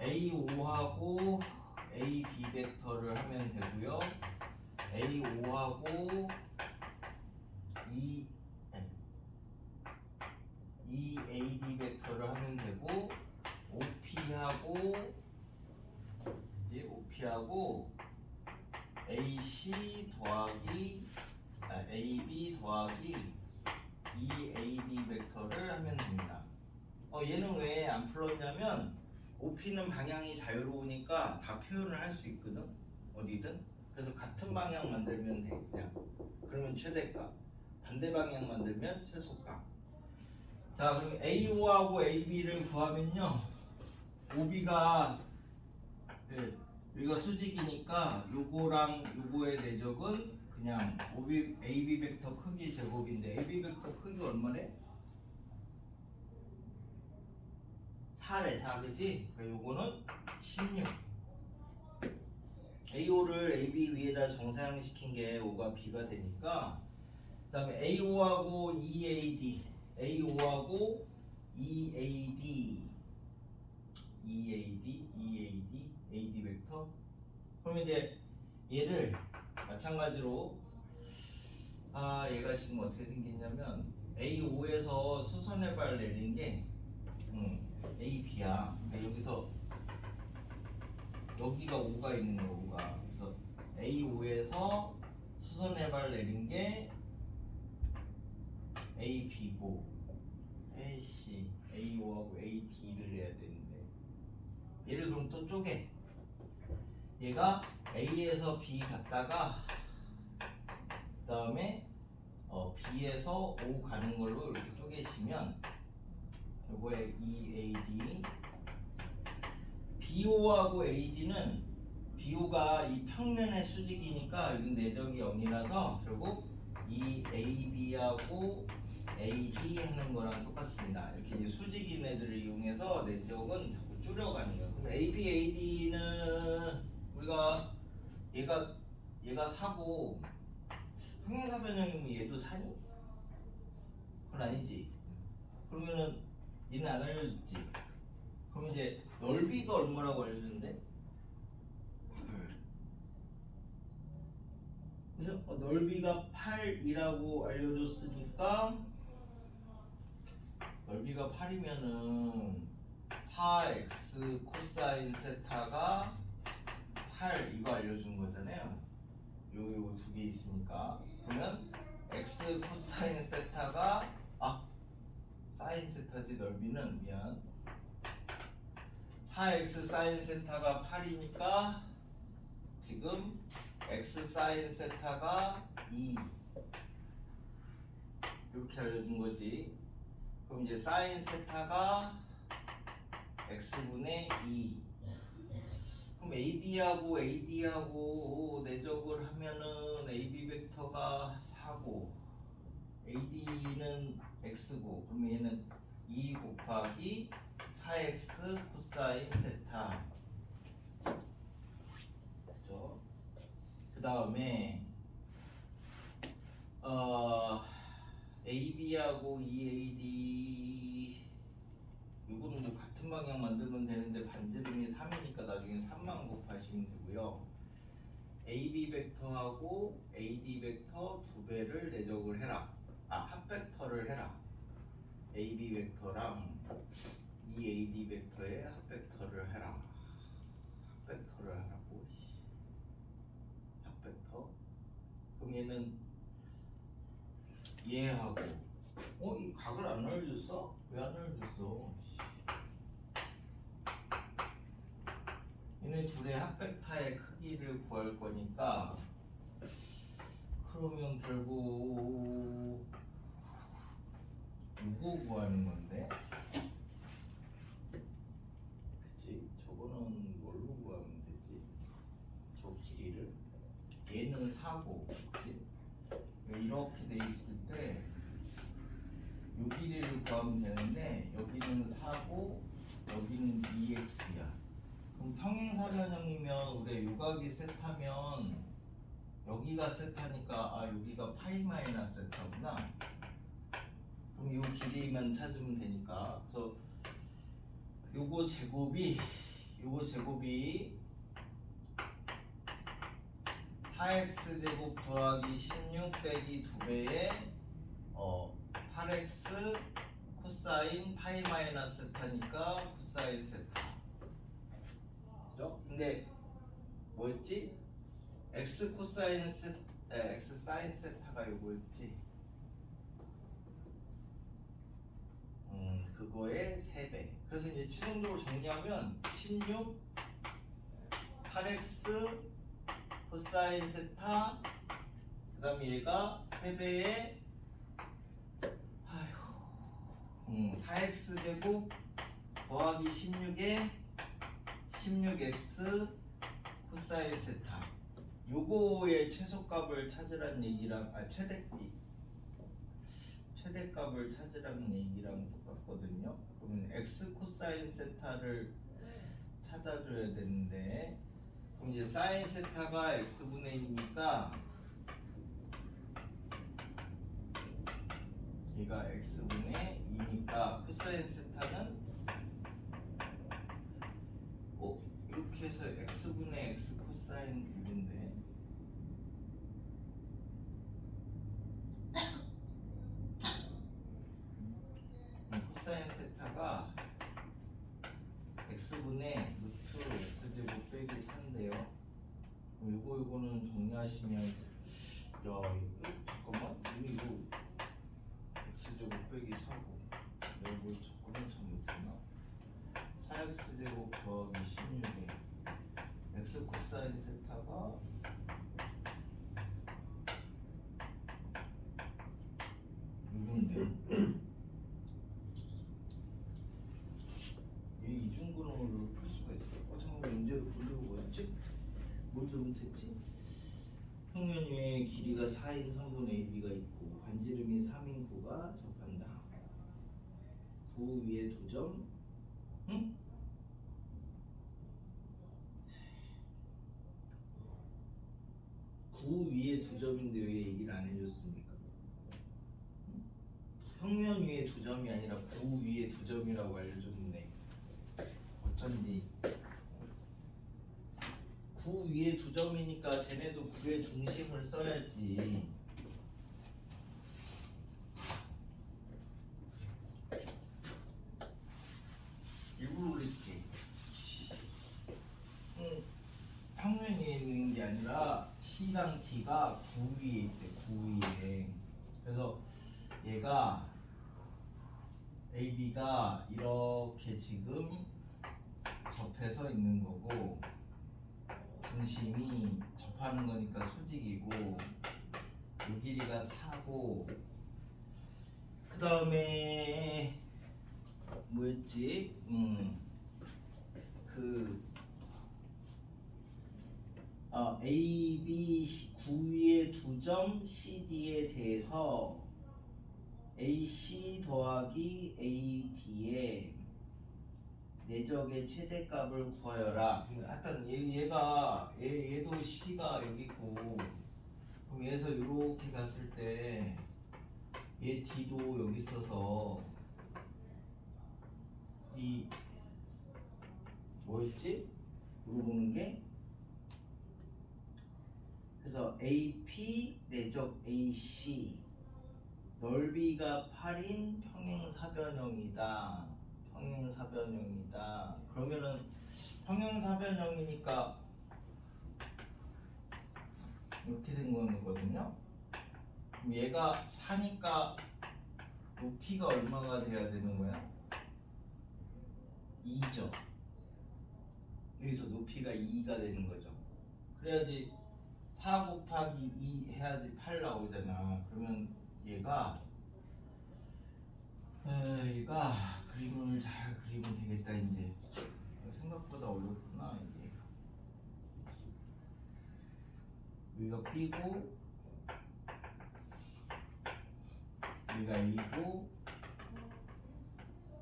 A5하고 AB 벡터를 하면 되고요. A5하고 EAD 벡터를 하면 되고 OP하고 AC 더하기 AB 더하기 EAD 벡터를 하면 됩니다. 얘는 왜 안 풀었냐면 OP는 방향이 자유로우니까 다 표현을 할 수 있거든. 어디든. 그래서 같은 방향 만들면 돼. 그냥. 그러면 최대값. 반대 방향 만들면 최소값. 자, 그럼 AO하고 AB를 구하면요. OB가 여기가 수직이니까 요거랑 요거의 내적은 그냥 AB 벡터 크기 제곱인데 AB 벡터 크기가 얼마래? 4래 4 그지? 그러니까 요거는 16. AO를 AB 위에다 정사형시킨 게 O가 B가 되니까, 그 다음에 AO하고 EAD AD 벡터. 그럼 이제 얘를 마찬가지로 얘가 지금 어떻게 생겼냐면 A5에서 수선의 발 내린 게 AB야. 그러니까 여기서 여기가 5가 있는 거가. 그래서 A5에서 수선의 발 내린 게 A, B고 A, C, A5하고 A, D를 해야 되는데 얘를 그럼 또 쪼개. 얘가 A에서 B 갔다가 그 다음에 B에서 O 가는 걸로 이렇게 쪼개시면 요거에 EAD BO하고 AD는 BO가 이 평면의 수직이니까 이건 내적이 0이라서 결국 이 AB하고 AD 하는 거랑 똑같습니다. 이렇게 이제 수직인 애들을 이용해서 내적은 자꾸 줄여가는 거예요. 그럼 AB, AD는 우리가 얘가 사고 평행사 변형이면 얘도 사니? 그건 아니지. 그러면은 얘는 안 알려줬지. 그럼 이제 넓이가 얼마라고 알려줬는데? 8. 그죠? 넓이가 8이라고 알려줬으니까 넓이가 8이면은 4x 코사인 세타가 8 이거 알려준 거잖아요. 요 두 개 있으니까 그러면 x 코사인 세타가 사인 세타지 넓이는 미안 4x 사인 세타가 8이니까 지금 x 사인 세타가 2 이렇게 알려준 거지. 그럼 이제 사인 세타가 x분의 2 그럼 AB하고 AD하고 내적을 하면은 AB 벡터가 4고 AD는 x고 그럼 얘는 2 곱하기 4x 코사인 세타 그죠? 그 다음에 AB하고 EAD 이거는 뭐 같은 방향 만들면 되는데 반지름이 3이니까 나중에 3만 곱하시면 되고요. AB 벡터하고 AD 벡터 두 배를 내적을 해라. 합벡터를 해라. AB 벡터랑 EAD 벡터의 합벡터를 해라. 합벡터를 하라고. 합벡터. 그럼 얘는 얘하고 이 각을 안 알려줬어? 왜 안 알려줬어? 얘네 둘의 합벡터의 크기를 구할 거니까 그러면 결국 이거 구하는 건데 그치? 저거는 뭘로 구하면 되지? 저 길이를 얘는 4고 그치? 이렇게 돼 있을 때 이 길이를 구하면 되는데 여기는 4고 여기는 2x야. 그럼 평행사 변형이면 우리 유각이 세타면 여기가 세타니까 여기가 파이 마이너스 세타구나. 그럼 이 길이만 찾으면 되니까 그래서 요거 제곱이 4x 제곱 더하기 16 빼기 2배의 8x 코사인 파이 마이너스 세타니까 코사인 세타 그죠? 근데 뭐였지? x 코사인 x 사인 세타가 요거였지. 그거의 3배. 그래서 이제 최종적으로 정리하면 16 8x 코사인 세타 그 다음에 얘가 3배의 4x 제곱 더하기 16에 16x 코사인 세타 요거의 최소값을 찾으라는 얘기랑 최대값을 찾으라는 얘기랑 똑같거든요. 그러면 x 코사인 세타를 찾아줘야 되는데 그럼 이제 사인 세타가 x분의 2니까 얘가 x분의 2니까 코사인 세타는 이렇게 해서 x분의 x 코사인 1인데 코사인 세타가 x분의 루트 x제곱 빼기 4인데요. 요거는 정리하시면 잠깐만 이거 x제곱 제곱 빼기 4고 내가 뭘 접근을 참 못했나? 4x 제곱 더하기 16에 x 코사인 세타가 누군데? 이 이중근원을 풀 수가 있어. 잠깐만 문제를 보려고 뭐였지? 뭘 잘못했지? 평면위에 길이가 4인 선분 AB가 있고 반지름이 3인 구가 접한다. 구 위에 두 점. 응? 구 위에 두 점인데 왜 얘기를 안 해줬습니까? 응? 평면 위에 두 점이 아니라 구 위에 두 점이라고 알려줬네. 어쩐지. 구 위에 두 점이니까 쟤네도 구의 중심을 써야지. 일부러 그랬지. 평면 위에 있는 게 아니라 C랑 D가 구 위에 있대. 구 위에. 그래서 얘가 AB가 이렇게 지금 접해서 있는 거고 중심이 접하는 거니까 수직이고 이 길이가 4고 그 다음에 뭐였지? A, B, 구 위에 두 점 CD에 대해서 AC 더하기 AD의 내적의 최대값을 구하여라. 하여튼 얘도 C가 여기 있고 그럼 얘에서 이렇게 갔을 때 얘 D도 여기 있어서 이 뭐였지? 물어보는 게 그래서 AP 내적 AC 넓이가 8인 평행사변형이다. 평행사변형이다. 그러면은 평행사변형이니까 이렇게 된 거거든요. 그럼 얘가 4니까 높이가 얼마가 돼야 되는 거야? 2죠. 여기서 높이가 2가 되는 거죠. 그래야지 4 곱하기 2 해야지 8 나오잖아. 그러면 얘가 그림을 잘 그리면 되겠다. 이제 생각보다 어렵구나. 이게 여기가 B고 여기가 A고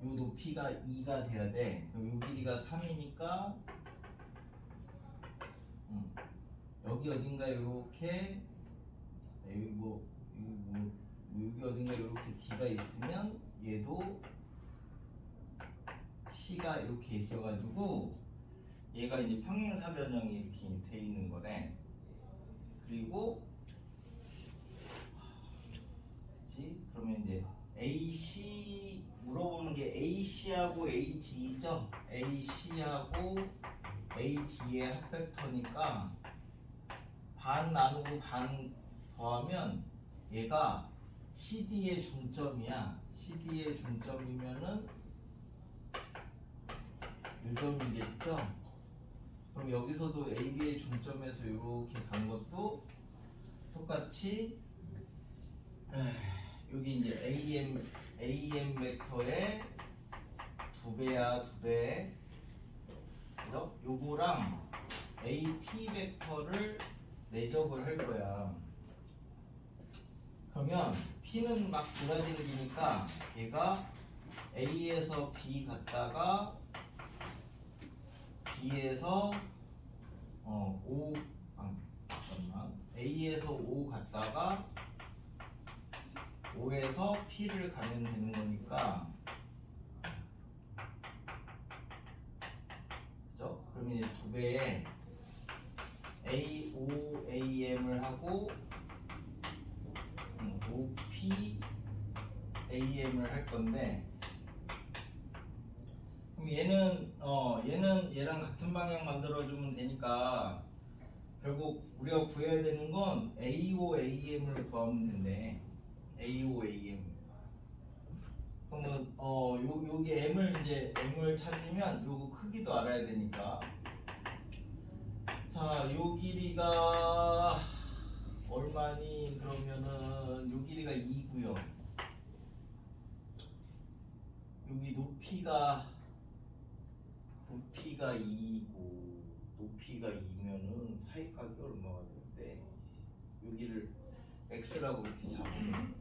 요 높이가 2가 돼야 돼. 그럼 요 길이가 3이니까 여기 어딘가 이렇게 여기 어딘가 이렇게 D가 있으면 얘도 C가 이렇게 있어가지고 얘가 이제 평행사변형이 이렇게 돼 있는 거래. 그리고 그치? 그러면 이제 AC 물어보는 게 AC하고 AD죠. AC하고 AD의 합벡터니까 반 나누고 반 더하면 얘가 CD의 중점이야. CD의 중점이면은 요 점이겠죠? 그럼 여기서도 AB의 중점에서 이렇게 간 것도 똑같이 여기 이제 AM 벡터의 2배야 2배. 그죠? 요거랑 AP 벡터를 내적을 할 거야. 그러면 P는 막 돌아다니니까 얘가 A에서 B 갔다가 B에서 A에서 O 갔다가 O에서 P를 가면 되는 거니까 그죠? 그러면 이제 2배에 AOAM을 하고 OPAM을 할 건데 그럼 얘는 얘랑 같은 방향 만들어주면 되니까 결국 우리가 구해야 되는 건 AOAM을 구하면 된대. AOAM 이제 m을 찾으면 요거 크기도 알아야 되니까. 자, 요 길이가 얼마니? 그러면은 요 길이가 2고요. 여기 높이가 2고 높이가 2면은 사이각이 얼마가 되는데 여기를 x라고 이렇게 잡으면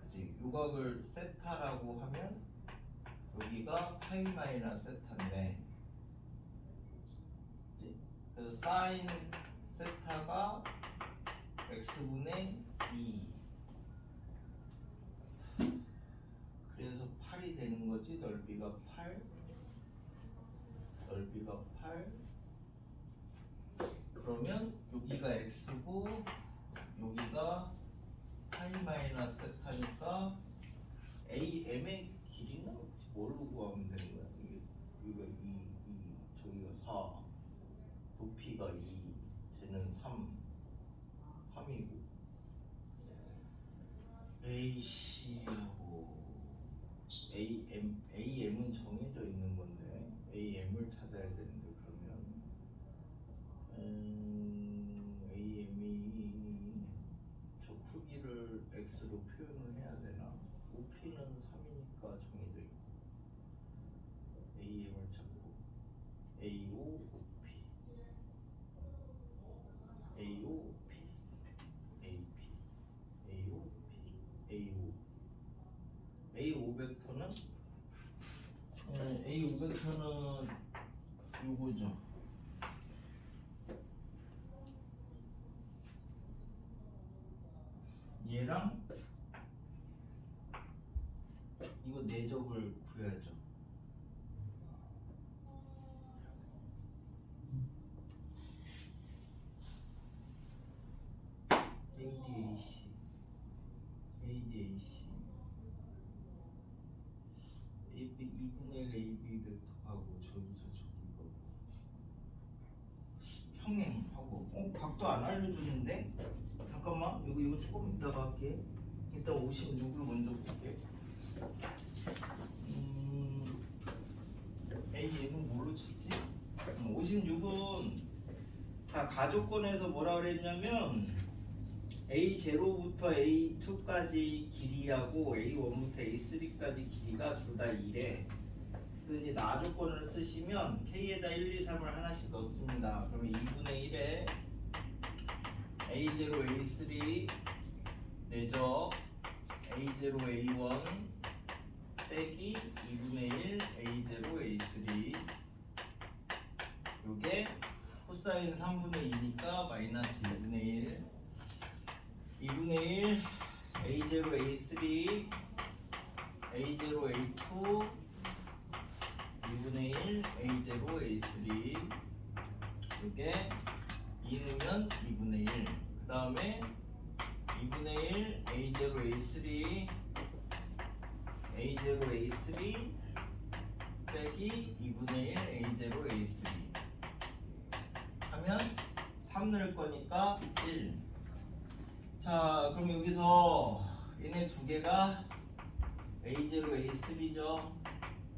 그지? 요각을 세타라고 하면 여기가 파이 마이너스 세타인데 그치? 그래서 사인 세타가 x분의 2 그래서 8이 되는 거지. 넓이가 8 그러면 여기가 x고 여기가 파이 마이너스 세타니까 AM의 길이는 뭘로 구하면 되는 거야? 여기가 2 저기가 4 높이가 2 쟤는 3이고 AC하고 AM은 정해져 있는 건데 AM을 찾아야 되는데 그러면 AM이 저 크기를 X로 표현을 해야 되나? 높이는 3이니까 정해져 있고 AM을 찾고 AO, OP AO, P AP AO, P AO A5 벡터는 A5 벡터는 요거죠. 얘랑 이거 내적을 구해야죠. ADAC AB 2분의 1 AB 벡터하고 저기서 저기고 평행하고 각도 안 알려주는데 잠깐만 이거 조금 이따가 할게. 일단 56을 먼저 볼게. AM은 뭘로 쳤지? 56은 다 가족권에서 뭐라 그랬냐면 A0부터 A2까지 길이하고 A1부터 A3까지 길이가 둘 다 2래. 그래서 이제 나조건을 쓰시면 K에다 1, 2, 3을 하나씩 넣습니다. 그러면 2분의 1에 A0, A3 내적 A0, A1 빼기 2분의 1 A0, A3 요게 코사인 3분의 2니까 마이너스 2분의 1 2분의 1 A0, A3 A0, A2 2분의 1 A0, A3 이게 2 넣으면 2분의 1 그 다음에 2분의 1 A0, A3 A0, A3 빼기 2분의 1 A0, A3 하면 3 넣을 거니까 1. 자, 그럼 여기서 얘네 두 개가 A0, A3죠.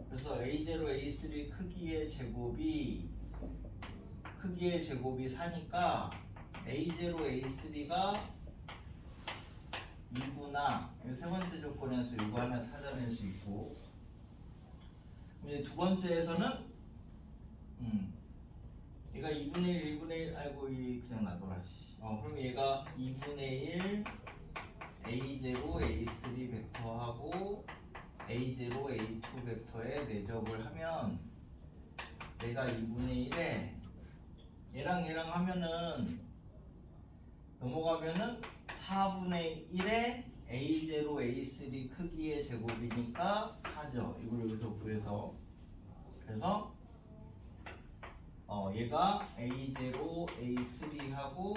그래서 A0, A3 크기의 제곱이 4니까 A0, A3가 2구나. 세 번째 조건에서 이거 하나 찾아낼 수 있고 이제 두 번째에서는 얘가 2분의 1, 1분의 1 아이고 이 그냥 놔둬라. 그럼 얘가 2분의 1 A0, A3 벡터하고 A0, A2 벡터에 내적을 하면 얘가 2분의 1에 얘랑 하면은 넘어가면은 4분의 1에 A0, A3 크기의 제곱이니까 4죠. 이걸 여기서 구해서 그래서 얘가 A0, A3하고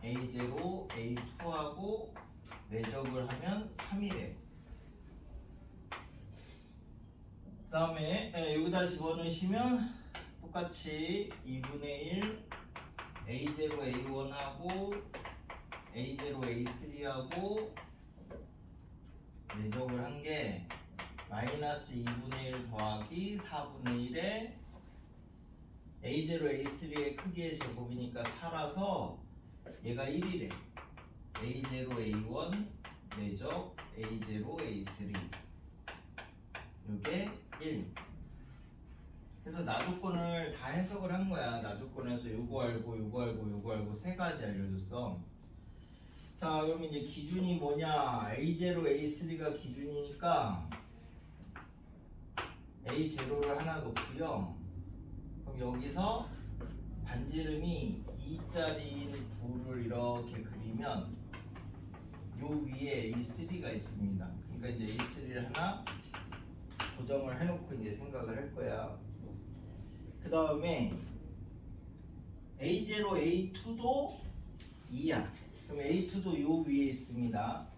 A0, A2하고 내적을 하면 3이래. 그 다음에 여기다 집어넣으시면 똑같이 2분의 1 A0, A1하고 A0, A3하고 내적을 한 게 마이너스 마이너스 2분의 1 더하기 4분의 1에 A0 A3의 크기의 제곱이니까 4라서 얘가 1이래. A0 A1 내적 A0 A3 요게 1. 그래서 나조건을 다 해석을 한 거야. 나조건에서 요거 알고 요거 알고 요거 알고 세 가지 알려줬어. 자, 그럼 이제 기준이 뭐냐? A0 A3가 기준이니까 A0를 하나 놓고요. 그럼 여기서 반지름이 2짜리인 9를 이렇게 그리면 요 위에 A3가 있습니다. 그러니까 이제 A3를 하나 고정을 해놓고 이제 생각을 할 거야. 그 다음에 A0, A2도 2야. 그럼 A2도 요 위에 있습니다.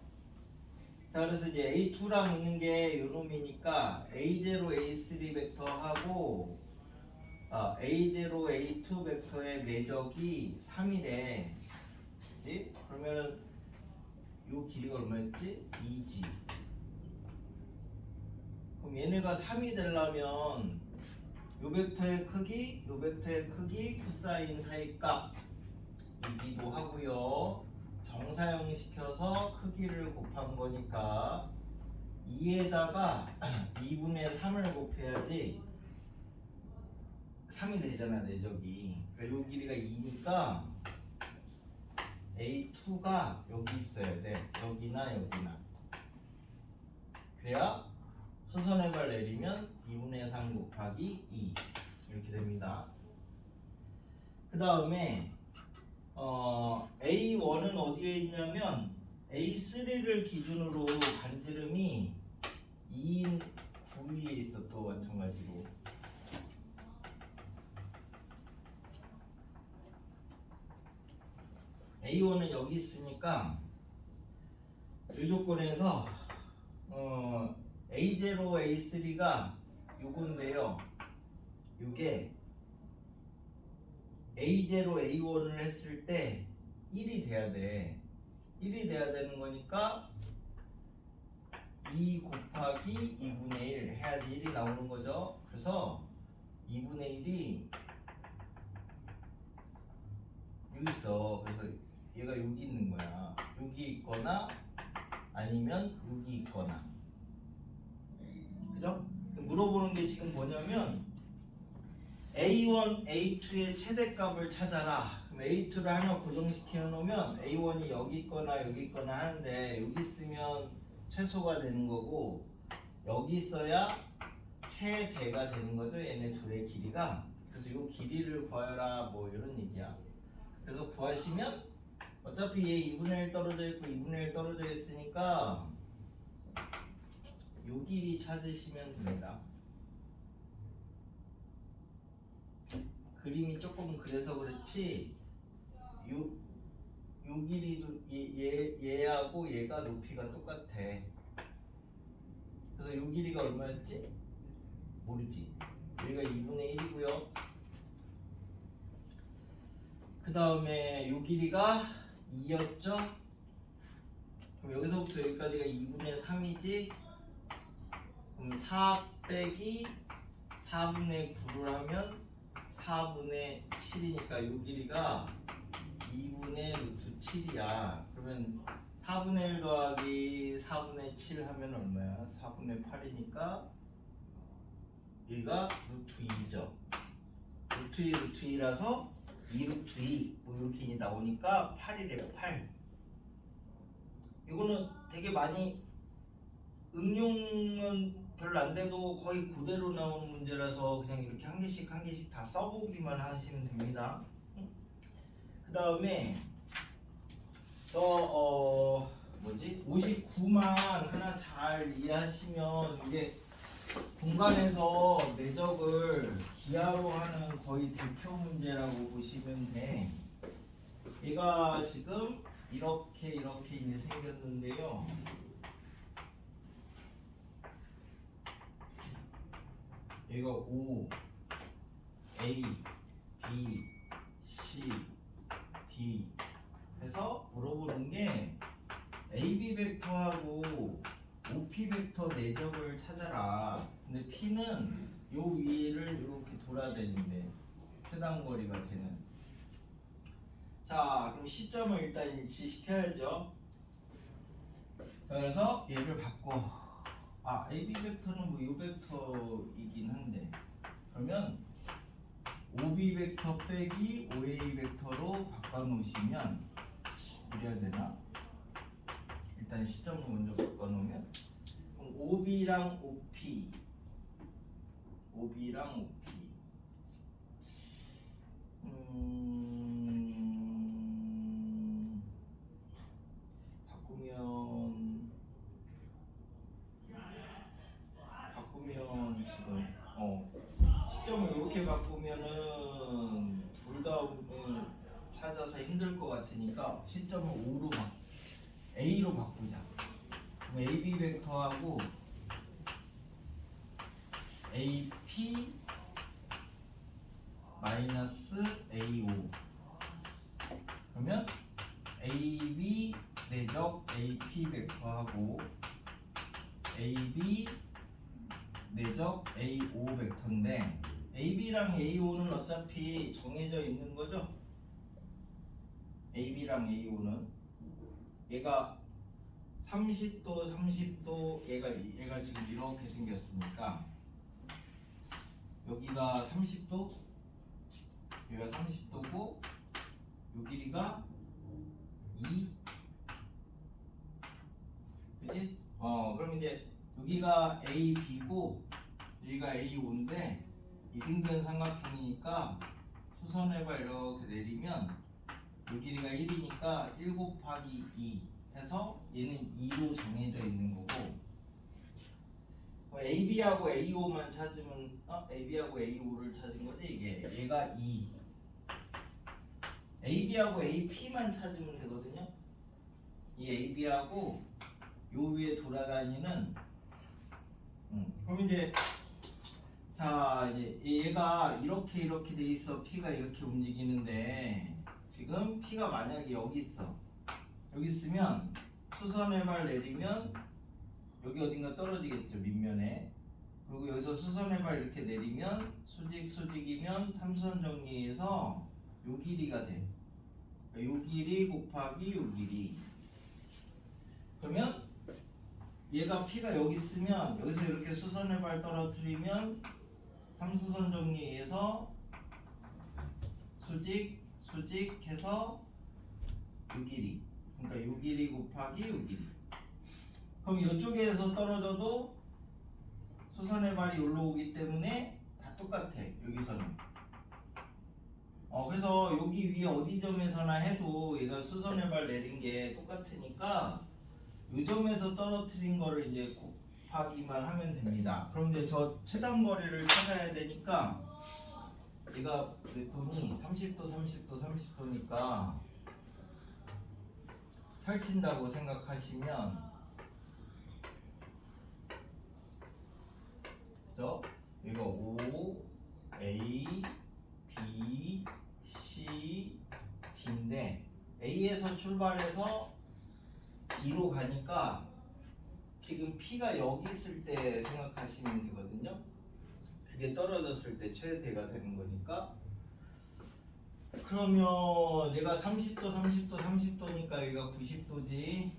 자, 그래서 이제 A2랑 있는 게 요 놈이니까 A0, A3 벡터하고 A0, A2 벡터의 내적이 3이래. 그치? 그러면 요 길이가 얼마였지? 2지. 그럼 얘네가 3이 되려면 요 벡터의 크기, 요 벡터의 크기, 코사인 사이값이기도 하고요. 정사형 시켜서 크기를 곱한 거니까 2에다가 2분의 3을 곱해야지 3이 되잖아, 내적이. 그러니까 요 길이가 2니까 A2가 여기 있어야 돼. 여기나 여기나. 그래야 수선의 발 내리면 2분의 3 곱하기 2 이렇게 됩니다. 그 다음에 A1은 어디에 있냐면 A3를 기준으로 반지름이 2인 9위에 있어. 또 마찬가지로 A1은 여기 있으니까 이 조건에서 A0, A3가 요건데요. 요게 A0, A1을 했을 때 1이 돼야 돼. 1이 돼야 되는 거니까 2 곱하기 2분의 1 해야지 1이 나오는 거죠. 그래서 2분의 1이 여기 있어. 그래서 얘가 여기 있는 거야. 여기 있거나 아니면 여기 있거나. 그죠? 물어보는 게 지금 뭐냐면 A1, A2의 최대값을 찾아라. 그럼 A2를 하나 고정시켜 놓으면 A1이 여기 있거나 여기 있거나 하는데 여기 있으면 최소가 되는 거고 여기 있어야 최대가 되는 거죠. 얘네 둘의 길이가. 그래서 이 길이를 구하여라 뭐 이런 얘기야. 그래서 구하시면 어차피 얘 2분의 1 떨어져 있고 2분의 1 떨어져 있으니까 요 길이 찾으시면 됩니다. 그림이 조금 그래서 그렇지 요 길이도 얘하고 얘가 높이가 똑같아. 그래서 요 길이가 얼마였지? 모르지. 여기가 2분의 1이고요. 그 다음에 요 길이가 2였죠? 그럼 여기서부터 여기까지가 2분의 3이지? 그럼 4 빼기 4분의 9를 하면 4분의 7이니까 요 길이가 2분의 루트 7이야. 그러면 4분의 1 더하기 4분의 7 하면 얼마야? 4분의 8이니까 여기가 루트 2죠. 루트 2 루트 2라서 2 루트 2 뭐 이렇게 나오니까 8이래요. 8. 이거는 되게 많이 응용은 별로 안 돼도 거의 그대로 나오는 문제라서 그냥 이렇게 한 개씩 다 써보기만 하시면 됩니다. 그 다음에 59만 하나 잘 이해하시면 이게 공간에서 내적을 기하로 하는 거의 대표 문제라고 보시면 돼. 얘가 지금 이렇게 이제 생겼는데요. 얘가 O, A, B, C, D 해서 물어보는 게 AB 벡터하고 OP 벡터 내적을 찾아라. 근데 P는 요 위를 이렇게 돌아다니는데 해당 거리가 되는. 자, 그럼 시점을 일단 일치시켜야죠. 자, 그래서 얘를 바꿔. AB 벡터는 뭐 요 벡터이긴 한데 그러면 OB 벡터 빼기 OA 벡터로 바꿔놓으시면 이래야 되나? 일단 시점을 먼저 바꿔놓으면 그럼 OB랑 OP랑 OP 바꾸면 지금 시점을 이렇게 바꾸면은 둘 다 찾아서 힘들 것 같으니까 시점을 A로 바꾸자. 그럼 AB 벡터하고 AP 마이너스 AO 그러면 AB 내적 AP 벡터하고 AB 내적 AO 벡터인데 AB랑 AO는 어차피 정해져 있는 거죠. AB랑 AO는 얘가 30도 30도 얘가 지금 이렇게 생겼으니까 여기가 30도 여기가 30도고 요 길이가 2 그치? 그럼 이제 여기가 AB고 여기가 AO인데 이등변 삼각형이니까 수선해봐 이렇게 내리면 요 길이가 1이니까 1 곱하기 2 해서 얘는 2로 정해져 있는 거고 AB하고 AO만 찾으면 AB하고 AO를 찾은 거지 이게 얘가 2 AB하고 AP만 찾으면 되거든요. 이 AB하고 요 위에 돌아다니는 그럼 이제 자 이제 얘가 이렇게 돼 있어. P가 이렇게 움직이는데 지금 P가 만약에 여기 있어. 여기 있으면 수선의 발 내리면 여기 어딘가 떨어지겠죠 밑면에. 그리고 여기서 수선의 발 이렇게 내리면 수직이면 삼선 정리해서 요 길이가 돼. 요 길이 곱하기 요 길이. 그러면 얘가 P가 여기 있으면 여기서 이렇게 수선의 발 떨어뜨리면 삼수선 정리해서 수직해서 요 길이. 그러니까 요 길이 곱하기 요 길이. 그럼 이쪽에서 떨어져도 수선의 발이 여기로 오기 때문에 다 똑같아. 여기서는. 그래서 여기 위에 어디 점에서나 해도 얘가 수선의 발 내린 게 똑같으니까 요 점에서 떨어뜨린 거를 이제 곱하기만 하면 됩니다. 그럼 이제 저 최단 거리를 찾아야 되니까 얘가 그랬더니 30도니까 펼친다고 생각하시면 그죠? 이거 O, A, B, C, D인데 A에서 출발해서 D로 가니까 지금 P가 여기 있을 때 생각하시면 되거든요. 그게 떨어졌을 때 최대가 되는 거니까. 그러면 얘가 30도니까 여기가 90도지.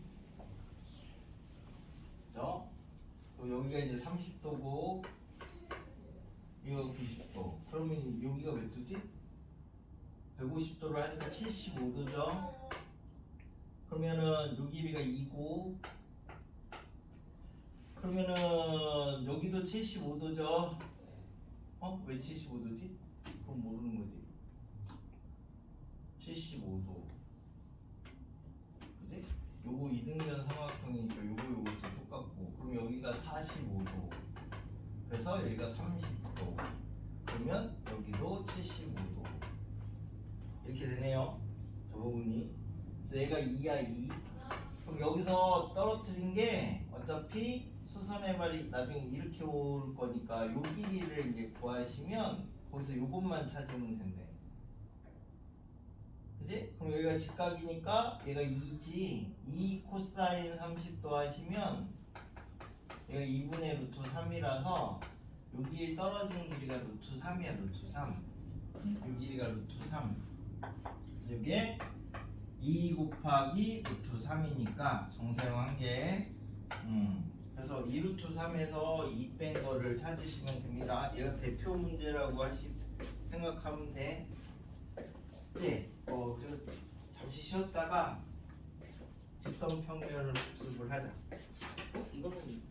그죠? 여기가 이제 30도고 여기가 90도. 그러면 여기가 몇 도지? 150도를 하니까 75도죠. 그러면은 요 길이가 2고 그러면은 여기도 75도죠. 왜 75도지? 그건 모르는 거지. 75도. 그지? 요거 이등변 삼각형이니까 요것도 똑같고. 그럼 여기가 45도. 그래서 여기가 30도. 그러면 여기도 75도. 이렇게 되네요. 저 부분이. 그래서 얘가 2야 2. 그럼 여기서 떨어뜨린 게 어차피 수선의 발이 나중에 이렇게 올 거니까 요 길이를 이제 구하시면 거기서 요것만 찾으면 된대. 그지? 그럼 여기가 직각이니까 얘가 2지. 2 코사인 30도 하시면 얘가 2분의 루트 3이라서 여기 떨어지는 길이가 루트 3이야. 루트 3. 이 길이가 루트 3. 이게 2 곱하기 루트 3이니까 정사용한 게 그래서 2 루트 3에서 2 뺀 거를 찾으시면 됩니다. 얘가 대표 문제라고 생각하면 돼. 네. 그래서 잠시 쉬었다가 직선 평면을 복습을 하자. 이거는